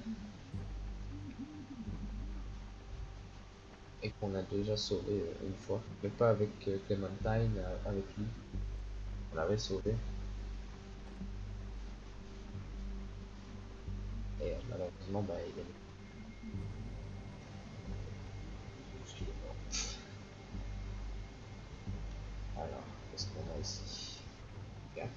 et qu'on a déjà sauvé une fois, mais pas avec Clementine, avec lui. On l'avait sauvé et malheureusement bah il est parce qu'il est mort. Alors, qu'est-ce qu'on a ici? Gaffe.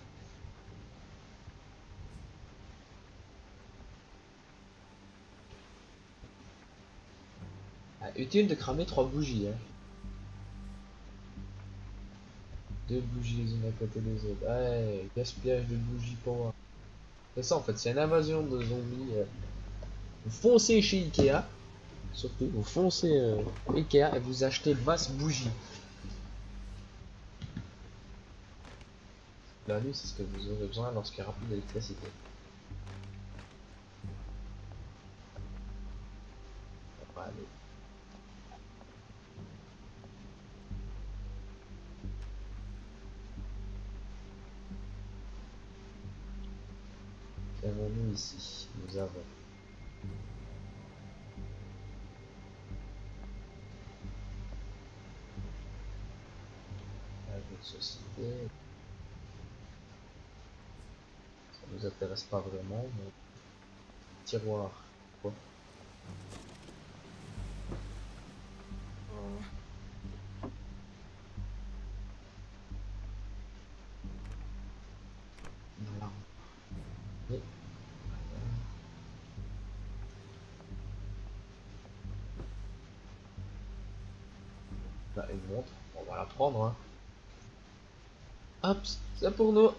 Ah, utile de cramer 3 bougies. Hein. 2 bougies les unes à côté des autres. Ouais, gaspillage de bougies pour moi. C'est ça en fait, c'est une invasion de zombies. Vous foncez chez Ikea, surtout, vous foncez Ikea et vous achetez masse bougies. La nuit, c'est ce que vous aurez besoin lorsqu'il n'y aura plus d'électricité. On va aller. Qu'avons-nous ici? Nous avons un jeu de société. Ça nous intéresse pas vraiment, mais tiroir. Quoi? Voilà. Et... Là, une montre, on va la prendre. Hein. Hop, c'est pour nous.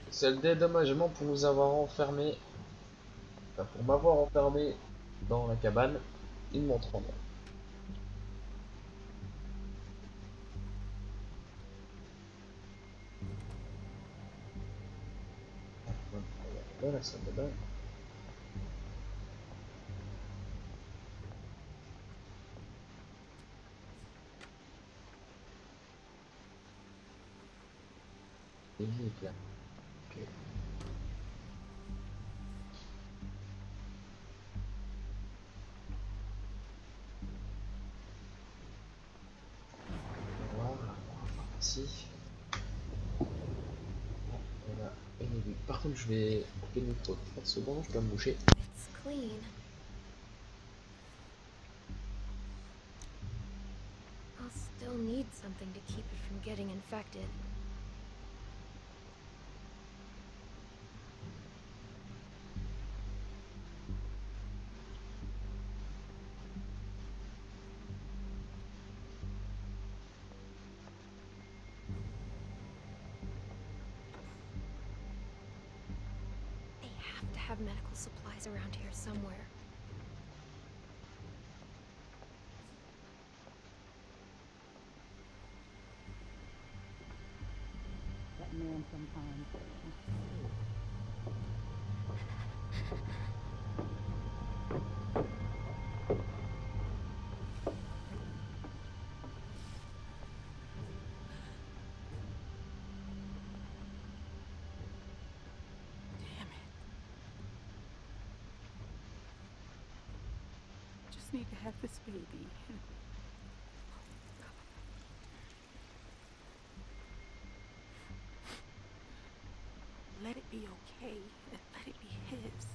C'est le dédommagement pour nous avoir enfermés. Enfin, pour m'avoir enfermé dans la cabane. Une montre en or. Voilà, ça me donne. Et vite là. Ok. Voilà. Ici. par contre, je vais couper le micro 30 secondes, je dois me boucher. It's clean. I'll still need something to keep it from getting infected. They have to have medical supplies around here somewhere. That man sometimes. Damn it. Just need to have this baby. Let it be okay. Let it be his.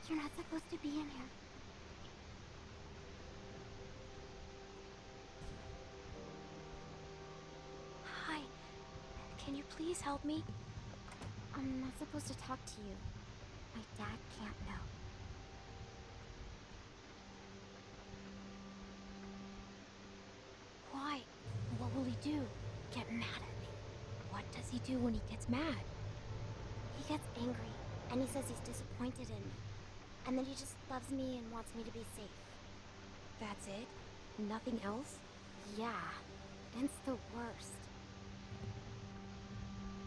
You're not supposed to be in here. Hi. Can you please help me? I'm not supposed to talk to you. My dad can't know. Why? What will he do? Get mad at me? What does he do when he gets mad? He gets angry, and he says he's disappointed in me. And then he just loves me and wants me to be safe. That's it? Nothing else? Yeah. It's the worst.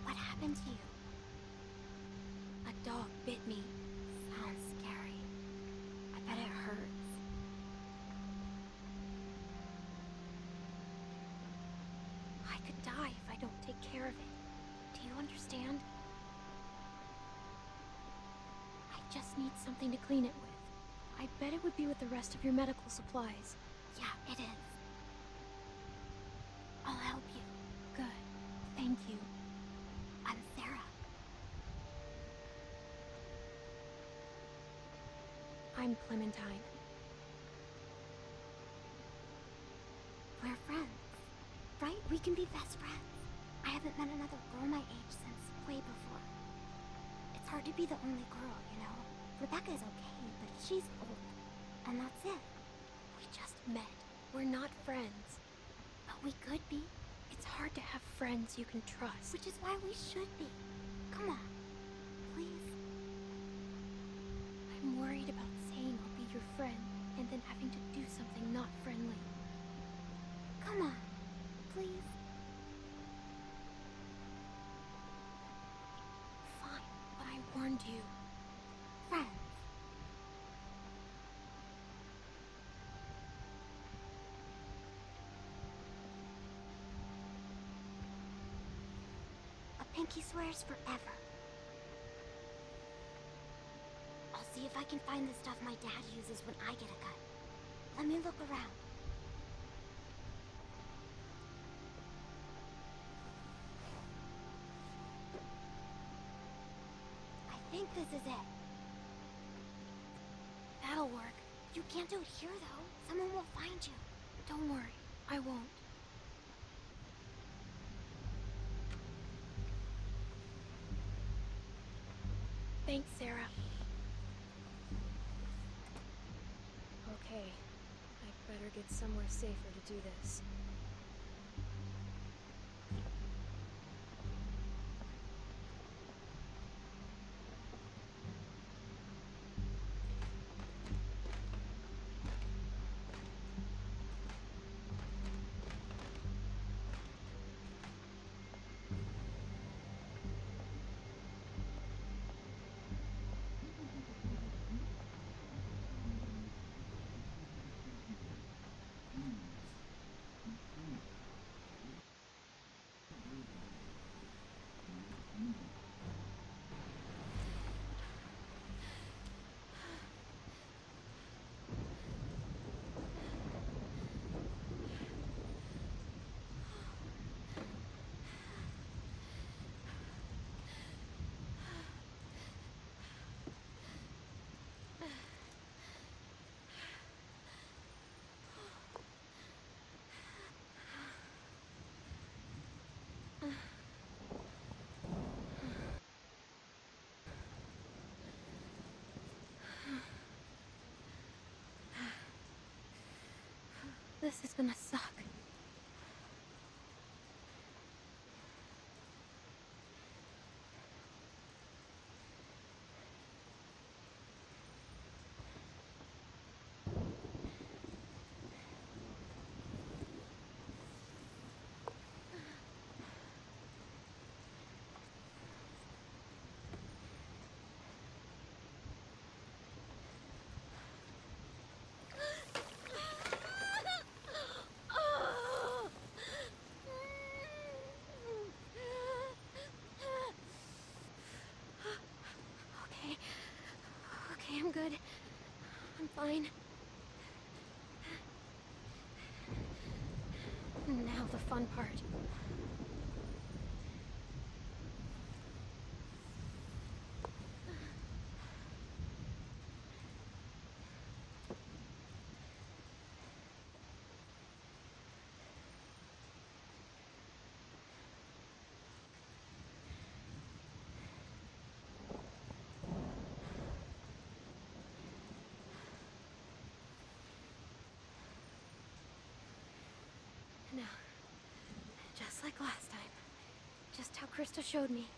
What happened to you? A dog bit me. Sounds scary. I bet it hurts. I could die if I don't take care of it. Do you understand? I just need something to clean it with. I bet it would be with the rest of your medical supplies. Yeah, it is. I'll help you. Good. Thank you. I'm Sarah. I'm Clementine. We're friends, right? We can be best friends. I haven't met another girl my age since way before. It's hard to be the only girl, you know? Rebecca's okay, but she's old. And that's it. We just met. We're not friends. But we could be. It's hard to have friends you can trust. Which is why we should be. Come on. Please. I'm worried about saying I'll be your friend and then having to do something not friendly. Come on. Please. Fine, but I warned you. Friends. A pinky swears forever. I'll see if I can find the stuff my dad uses when I get a cut. Let me look around. I think this is it. That'll work. You can't do it here, though. Someone will find you. Don't worry. I won't. Thanks, Sarah. Okay. I'd better get somewhere safer to do this. This is gonna suck. Okay, I'm good. I'm fine. Now the fun part. Now, just like last time. Just how Krista showed me.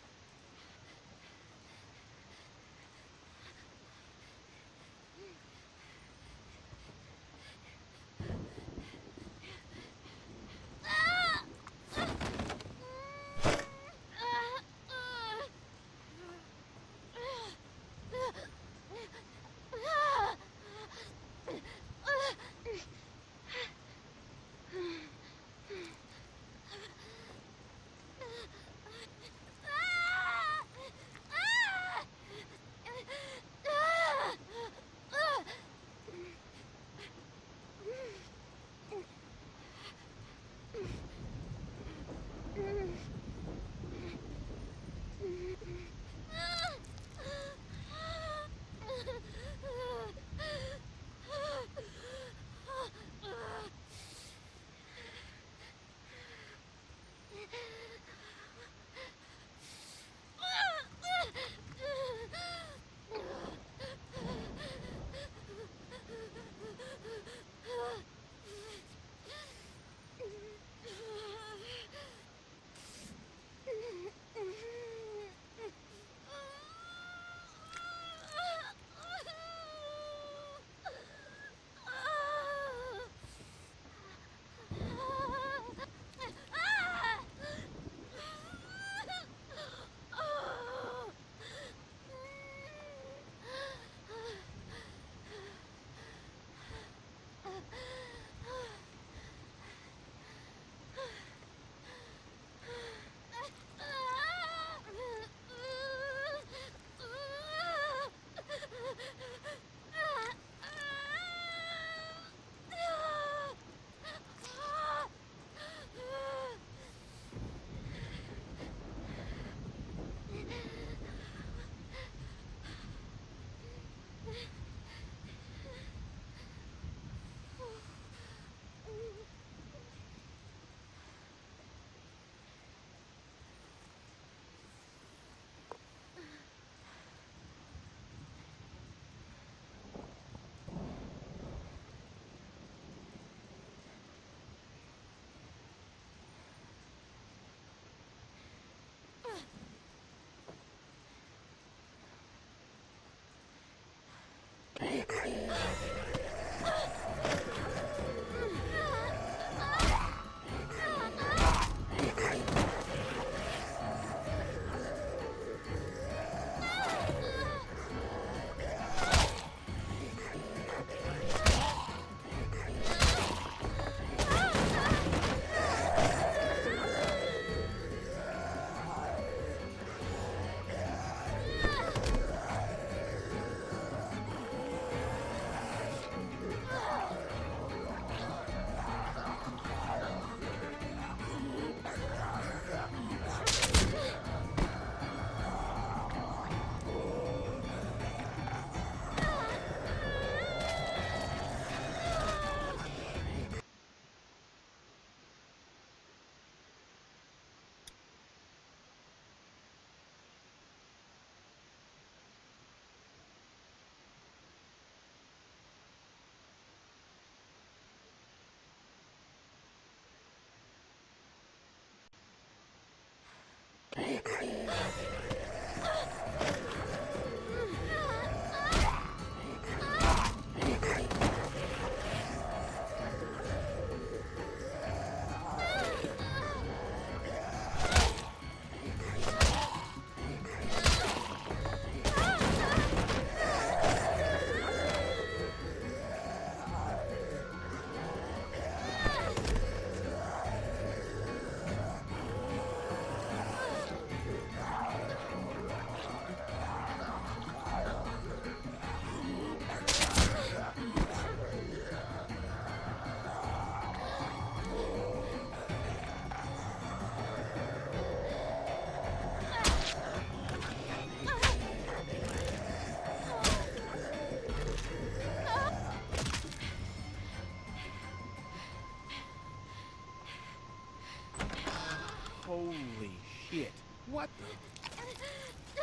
Holy shit. What the?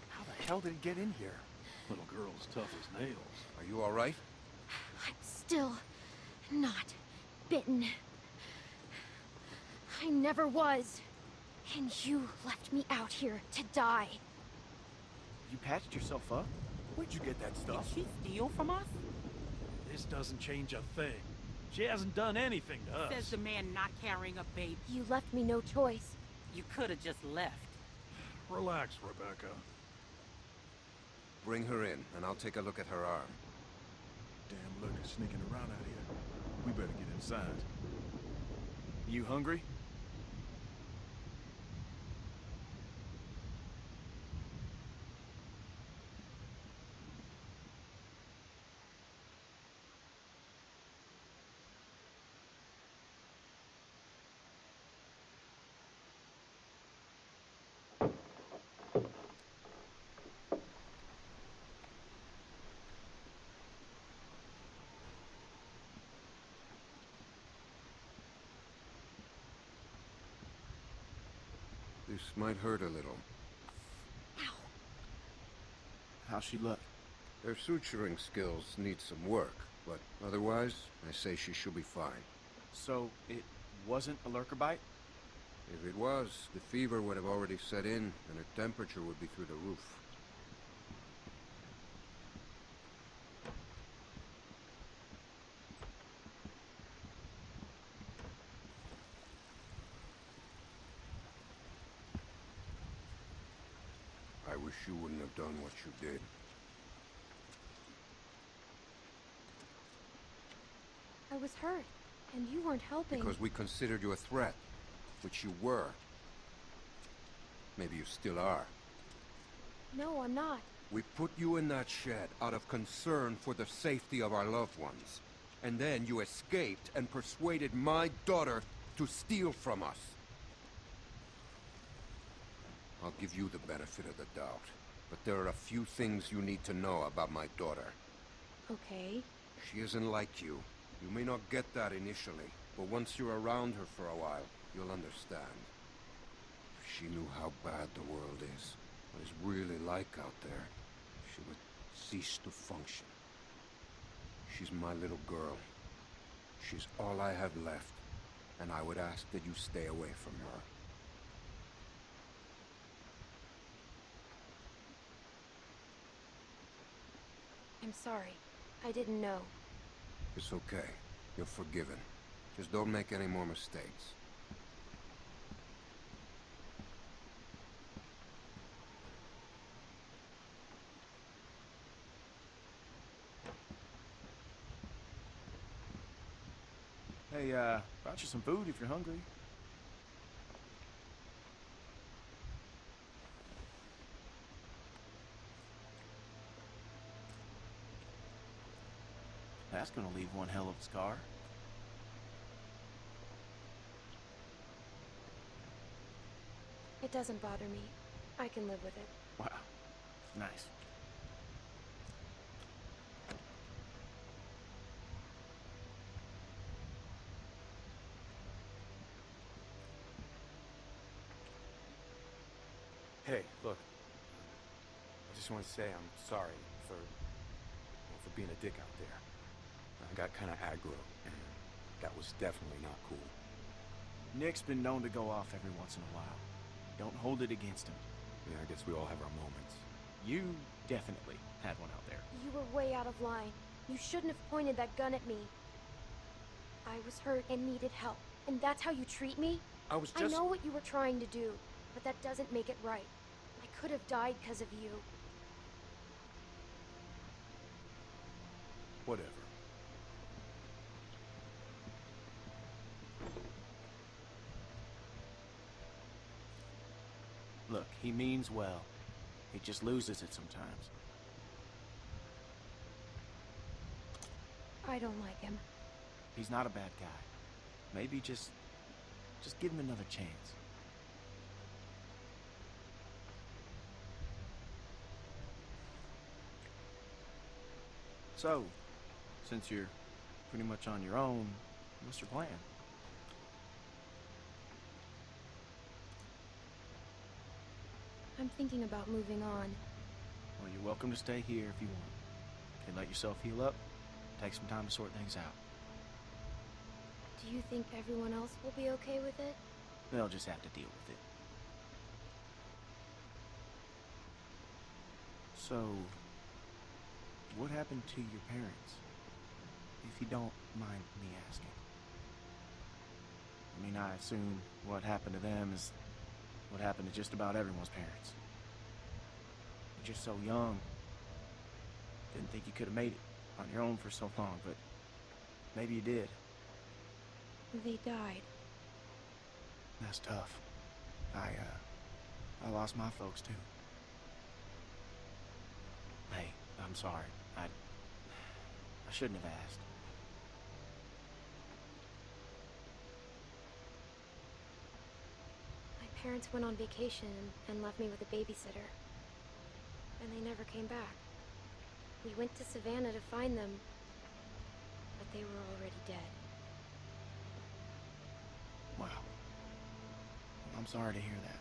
How the hell did it get in here? Little girl's tough as nails. Are you all right? I'm still not bitten. I never was. And you left me out here to die. You patched yourself up? Where'd you get that stuff? Did she steal from us? This doesn't change a thing. She hasn't done anything to us. Says the man not carrying a baby. You left me no choice. You could have just left. Relax, Rebecca. Bring her in, and I'll take a look at her arm. Damn lurker's sneaking around out here. We better get inside. You hungry? This might hurt a little. How's she look? Her suturing skills need some work, but otherwise, I say she should be fine. So, it wasn't a lurker bite? If it was, the fever would have already set in, and her temperature would be through the roof. I wish you wouldn't have done what you did. I was hurt, and you weren't helping. Because we considered you a threat, which you were. Maybe you still are. No, I'm not. We put you in that shed out of concern for the safety of our loved ones. And then you escaped and persuaded my daughter to steal from us. I'll give you the benefit of the doubt, but there are a few things you need to know about my daughter. Okay. She isn't like you. You may not get that initially, but once you're around her for a while, you'll understand. If she knew how bad the world is, what it's really like out there, she would cease to function. She's my little girl. She's all I have left, and I would ask that you stay away from her. I'm sorry. I didn't know. It's okay. You're forgiven. Just don't make any more mistakes. Hey, brought you some food if you're hungry. That's gonna leave one hell of a scar. It doesn't bother me. I can live with it. Wow. Nice. Hey, look. I just want to say I'm sorry for being a dick out there. I got kind of aggro, and that was definitely not cool. Nick's been known to go off every once in a while. Don't hold it against him. Yeah, I guess we all have our moments. You definitely had one out there. You were way out of line. You shouldn't have pointed that gun at me. I was hurt and needed help. And that's how you treat me? I was just... I know what you were trying to do, but that doesn't make it right. I could have died because of you. Whatever. Look, he means well. He just loses it sometimes. I don't like him. He's not a bad guy. Maybe just give him another chance. So, since you're pretty much on your own, what's your plan? I'm thinking about moving on. Well, you're welcome to stay here if you want. Okay, let yourself heal up. Take some time to sort things out. Do you think everyone else will be okay with it? They'll just have to deal with it. So, what happened to your parents? If you don't mind me asking. I mean, I assume what happened to them is what happened to just about everyone's parents. You're just so young. Didn't think you could have made it on your own for so long, but maybe you did. They died. That's tough. I lost my folks too. Hey, I'm sorry. I shouldn't have asked. My parents went on vacation and left me with a babysitter. And they never came back. We went to Savannah to find them, but they were already dead. Wow. I'm sorry to hear that.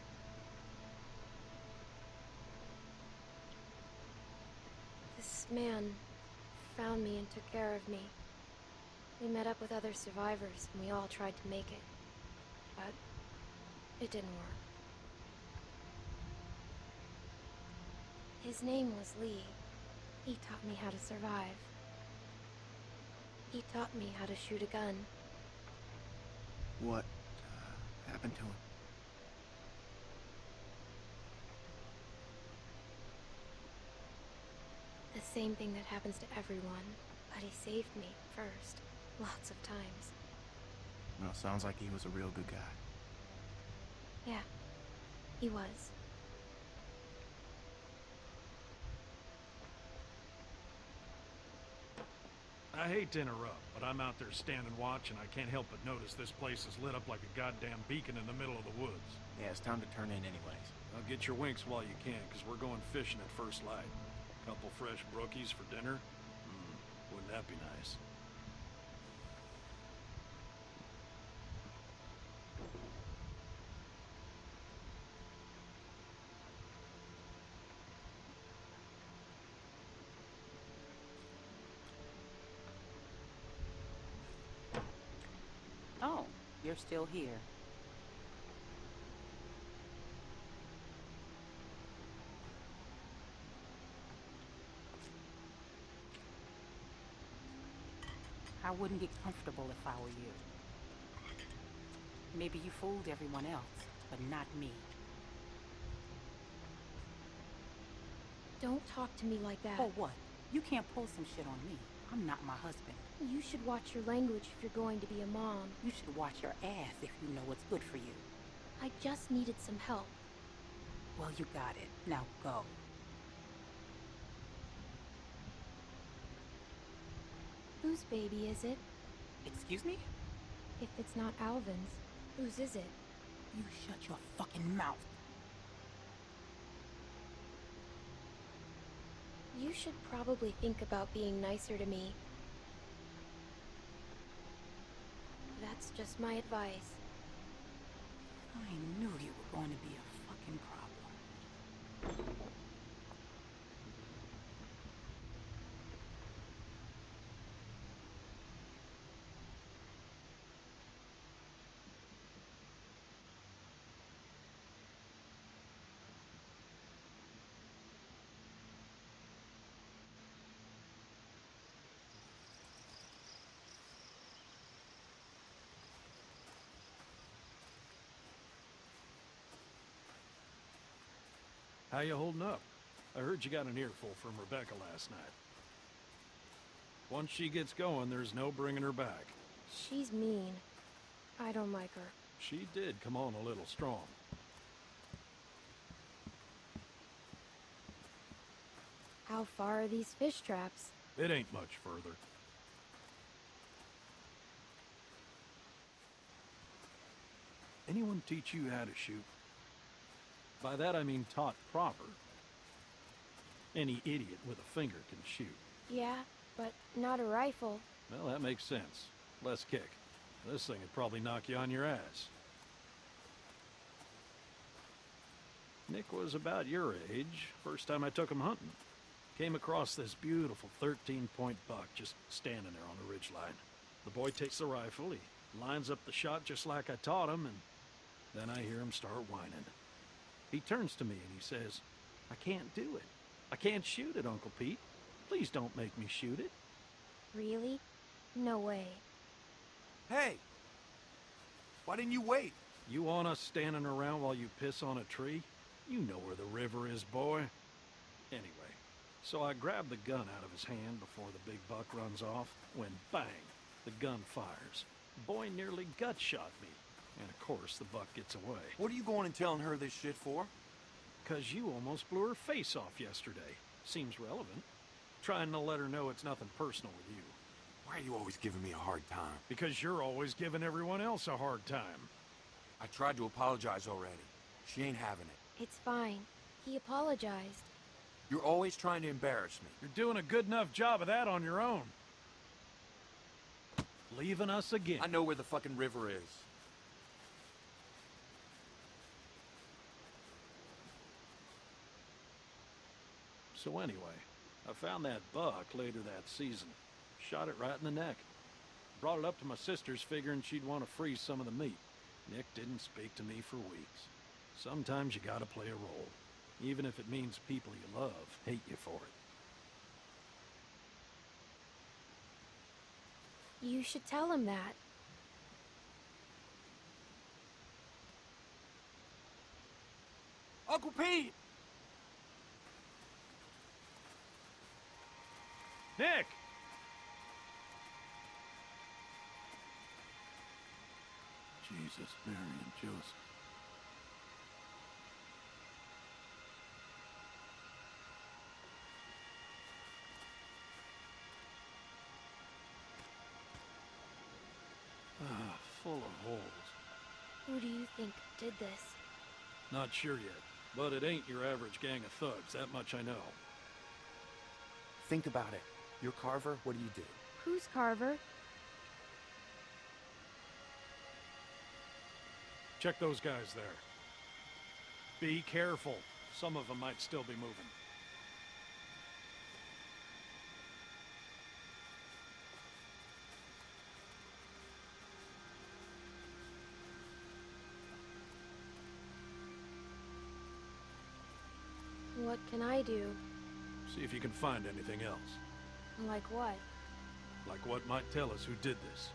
This man found me and took care of me. We met up with other survivors and we all tried to make it. But it didn't work. His name was Lee. He taught me how to survive. He taught me how to shoot a gun. What happened to him? The same thing that happens to everyone, but he saved me first, lots of times. Well, sounds like he was a real good guy. Yeah, he was. I hate to interrupt, but I'm out there standing watch and I can't help but notice this place is lit up like a goddamn beacon in the middle of the woods. Yeah, it's time to turn in anyways. Now get your winks while you can, because we're going fishing at first light. Couple fresh brookies for dinner? Wouldn't that be nice? Oh, you're still here. I wouldn't get comfortable if I were you. Maybe you fooled everyone else, but not me. Don't talk to me like that. For what? You can't pull some shit on me. I'm not my husband. You should watch your language if you're going to be a mom. You should watch your ass if you know what's good for you. I just needed some help. Well, you got it. Now go. Whose baby is it? Excuse me? If it's not Alvin's, whose is it? You shut your fucking mouth. You should probably think about being nicer to me. That's just my advice. I knew you were going to be a fucking problem. How you holding up? I heard you got an earful from Rebecca last night. Once she gets going, there's no bringing her back. She's mean. I don't like her. She did come on a little strong. How far are these fish traps? It ain't much further. Anyone teach you how to shoot? By that I mean taught proper. Any idiot with a finger can shoot. Yeah, but not a rifle. Well, that makes sense. Less kick. This thing would probably knock you on your ass. Nick was about your age, first time I took him hunting. Came across this beautiful 13-point buck just standing there on the ridgeline. The boy takes the rifle, he lines up the shot just like I taught him, and then I hear him start whining. He turns to me and he says, "I can't do it. I can't shoot it, Uncle Pete. Please don't make me shoot it." Really? No way. Hey! Why didn't you wait? You want us standing around while you piss on a tree? You know where the river is, boy. Anyway, so I grab the gun out of his hand before the big buck runs off, when bang, the gun fires. The boy nearly gut shot me. And of course, the buck gets away. What are you going and telling her this shit for? 'Cause you almost blew her face off yesterday. Seems relevant. Trying to let her know it's nothing personal with you. Why are you always giving me a hard time? Because you're always giving everyone else a hard time. I tried to apologize already. She ain't having it. It's fine. He apologized. You're always trying to embarrass me. You're doing a good enough job of that on your own. Leaving us again. I know where the fucking river is. So anyway, I found that buck later that season. Shot it right in the neck. Brought it up to my sister's figuring she'd want to freeze some of the meat. Nick didn't speak to me for weeks. Sometimes you gotta play a role, even if it means people you love hate you for it. You should tell him that. Uncle Pete! Nick! Jesus, Mary and Joseph. Full of holes. Who do you think did this? Not sure yet, but it ain't your average gang of thugs, that much I know. Think about it. You're Carver, what do you do? Who's Carver? Check those guys there. Be careful. Some of them might still be moving. What can I do? See if you can find anything else. Like what? Like what might tell us who did this.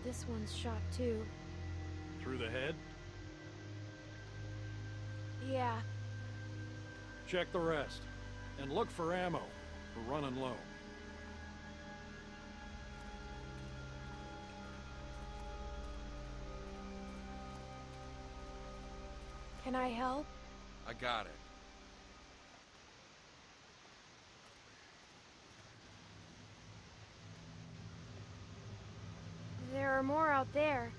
This one's shot too. Through the head? Yeah. Check the rest. And look for ammo. We're running low. Can I help? I got it. There are more out there.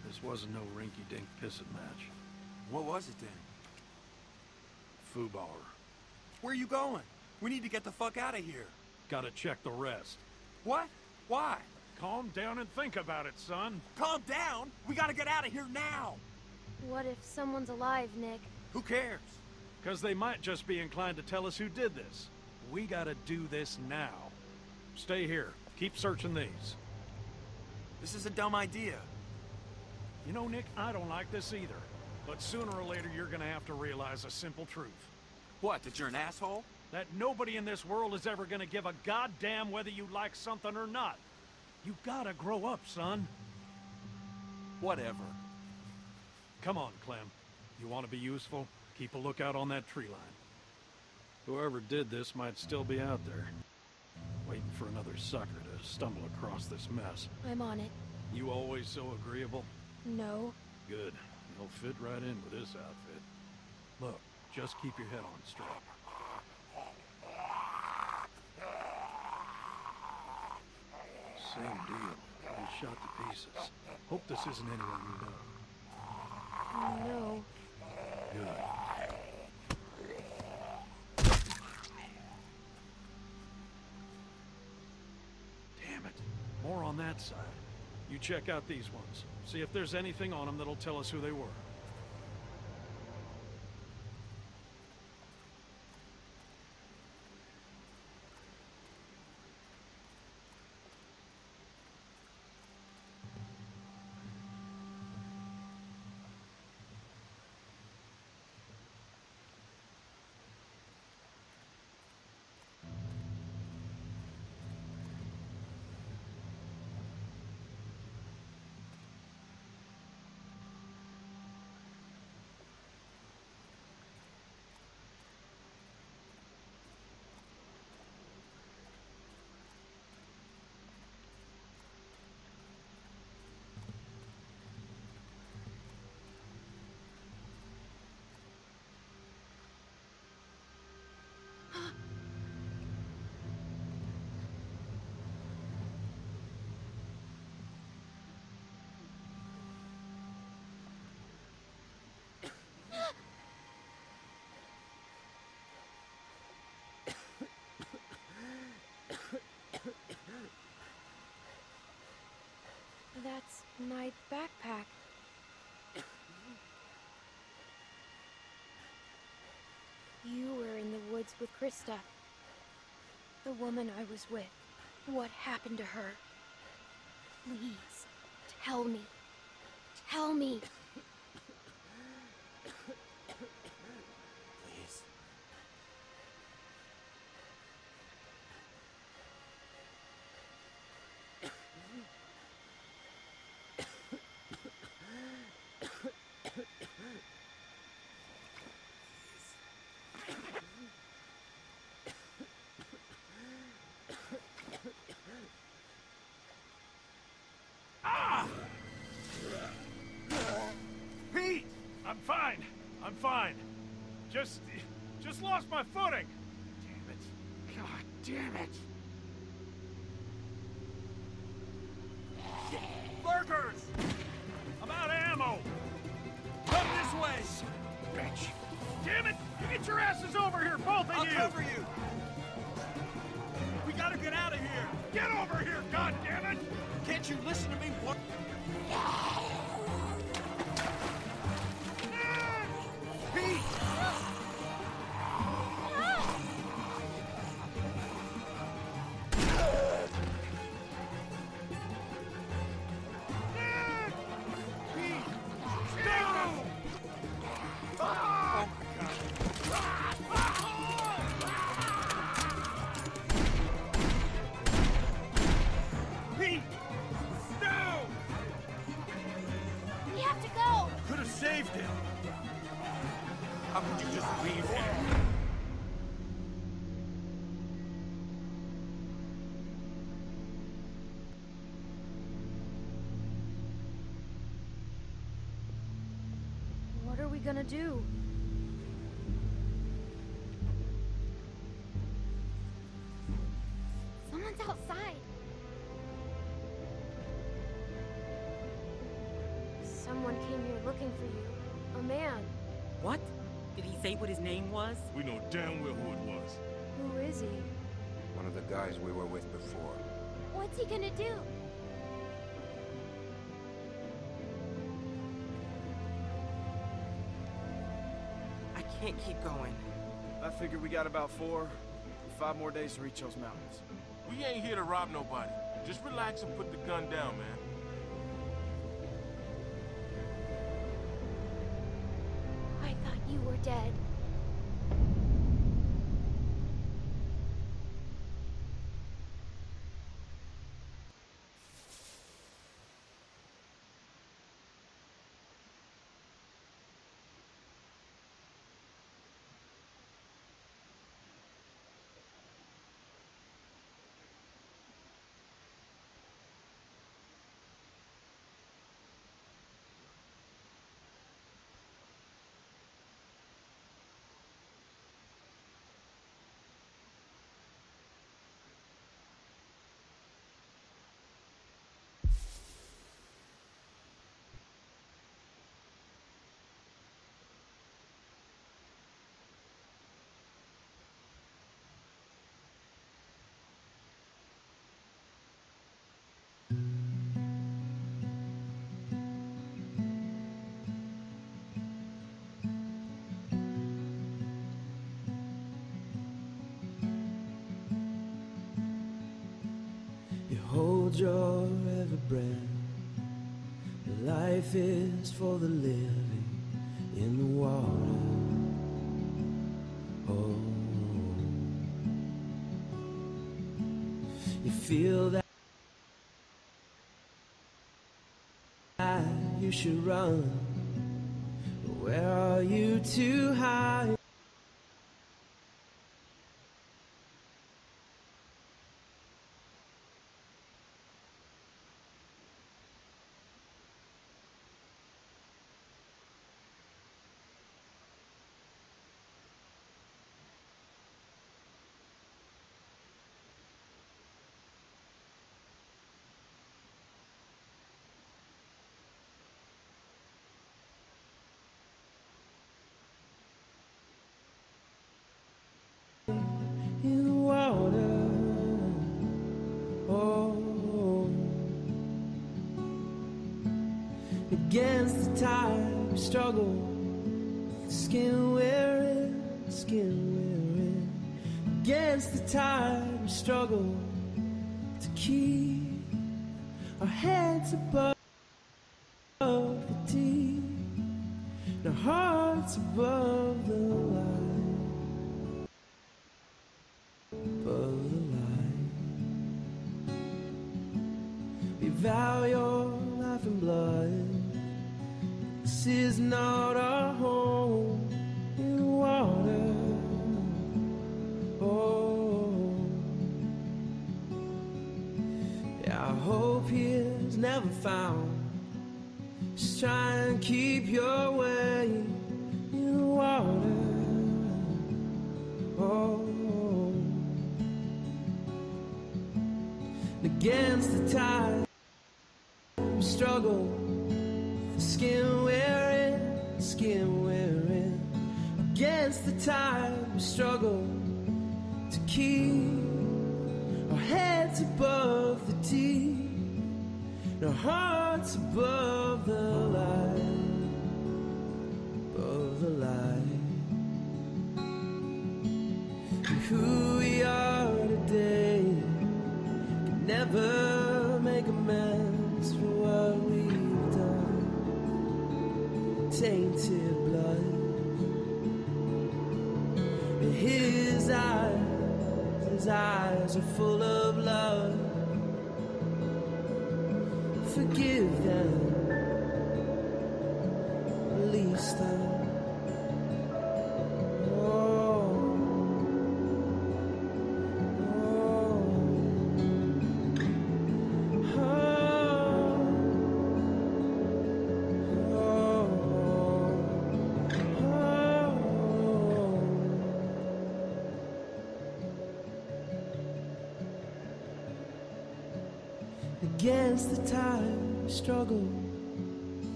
This wasn't no rinky-dink pissing match. What was it then? Foobar. Where are you going? We need to get the fuck out of here. Gotta check the rest. What? Why? Calm down and think about it, son. Calm down? We gotta get out of here now! What if someone's alive, Nick? Who cares? Because they might just be inclined to tell us who did this. We gotta do this now. Stay here. Keep searching these. This is a dumb idea. You know, Nick, I don't like this either. But sooner or later, you're gonna have to realize a simple truth. What, that you're an asshole? That nobody in this world is ever gonna give a goddamn whether you like something or not. You gotta grow up, son. Whatever. Come on, Clem. You want to be useful? Keep a lookout on that tree line. Whoever did this might still be out there, waiting for another sucker to stumble across this mess. I'm on it. You always so agreeable? No. Good. You'll fit right in with this outfit. Look, just keep your head on straight. Same deal. All shot to pieces. Hope this isn't anyone you know. No. Good. Damn it. More on that side. You check out these ones. See if there's anything on them that'll tell us who they were. That's my backpack. You were in the woods with Krista. The woman I was with. What happened to her? Please, tell me. Tell me. Please. Pete! I'm fine. I'm fine. Just lost my footing. Damn it. God damn it. Lurkers! I'm out of ammo. Come this way! Bitch. Damn it! You get your asses over here, both of I'll you! cover you! We gotta get out of here! Get over here, goddammit! Can't you listen to me? What? Pete! How could you just leave him? What are we gonna do? Someone's outside. Someone came here looking for you. A man. What? Did he say what his name was? We know damn well who it was. Who is he? One of the guys we were with before. What's he gonna do? I can't keep going. I figure we got about 5 more days to reach those mountains. We ain't here to rob nobody. Just relax and put the gun down, man. I thought you were dead. Hold your every breath. Life is for the living in the water. Oh, you feel that you should run. Where are you to hide? In the water, oh, against the tide we struggle, skin wearing, against the tide we struggle to keep our heads above the deep, and our hearts above the light. Above the light, we vow your life and blood. This is not our home in the water. Oh, yeah, our hope here's never found. Just try and keep your way in the water. Oh. Against the tide, we struggle, skin wearing. Against the tide, we struggle to keep our heads above the deep, and our hearts above the light, above the light. And who we are today never make amends for what we've done. Tainted blood. His eyes are full of love. Forgive them, release them. against the tide, struggle.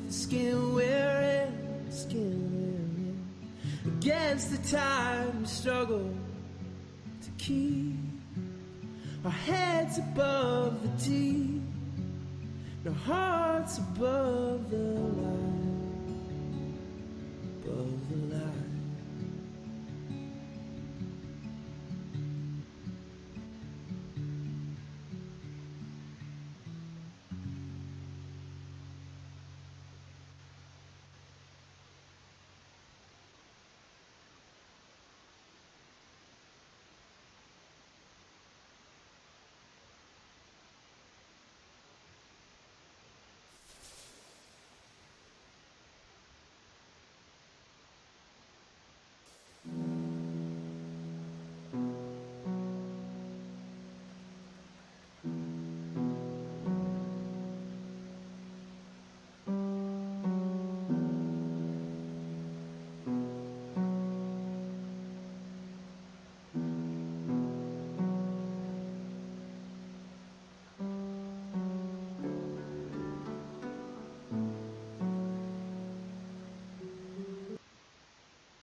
The skin we're in, against the tide, struggle to keep our heads above the deep, our hearts above the line, above the line.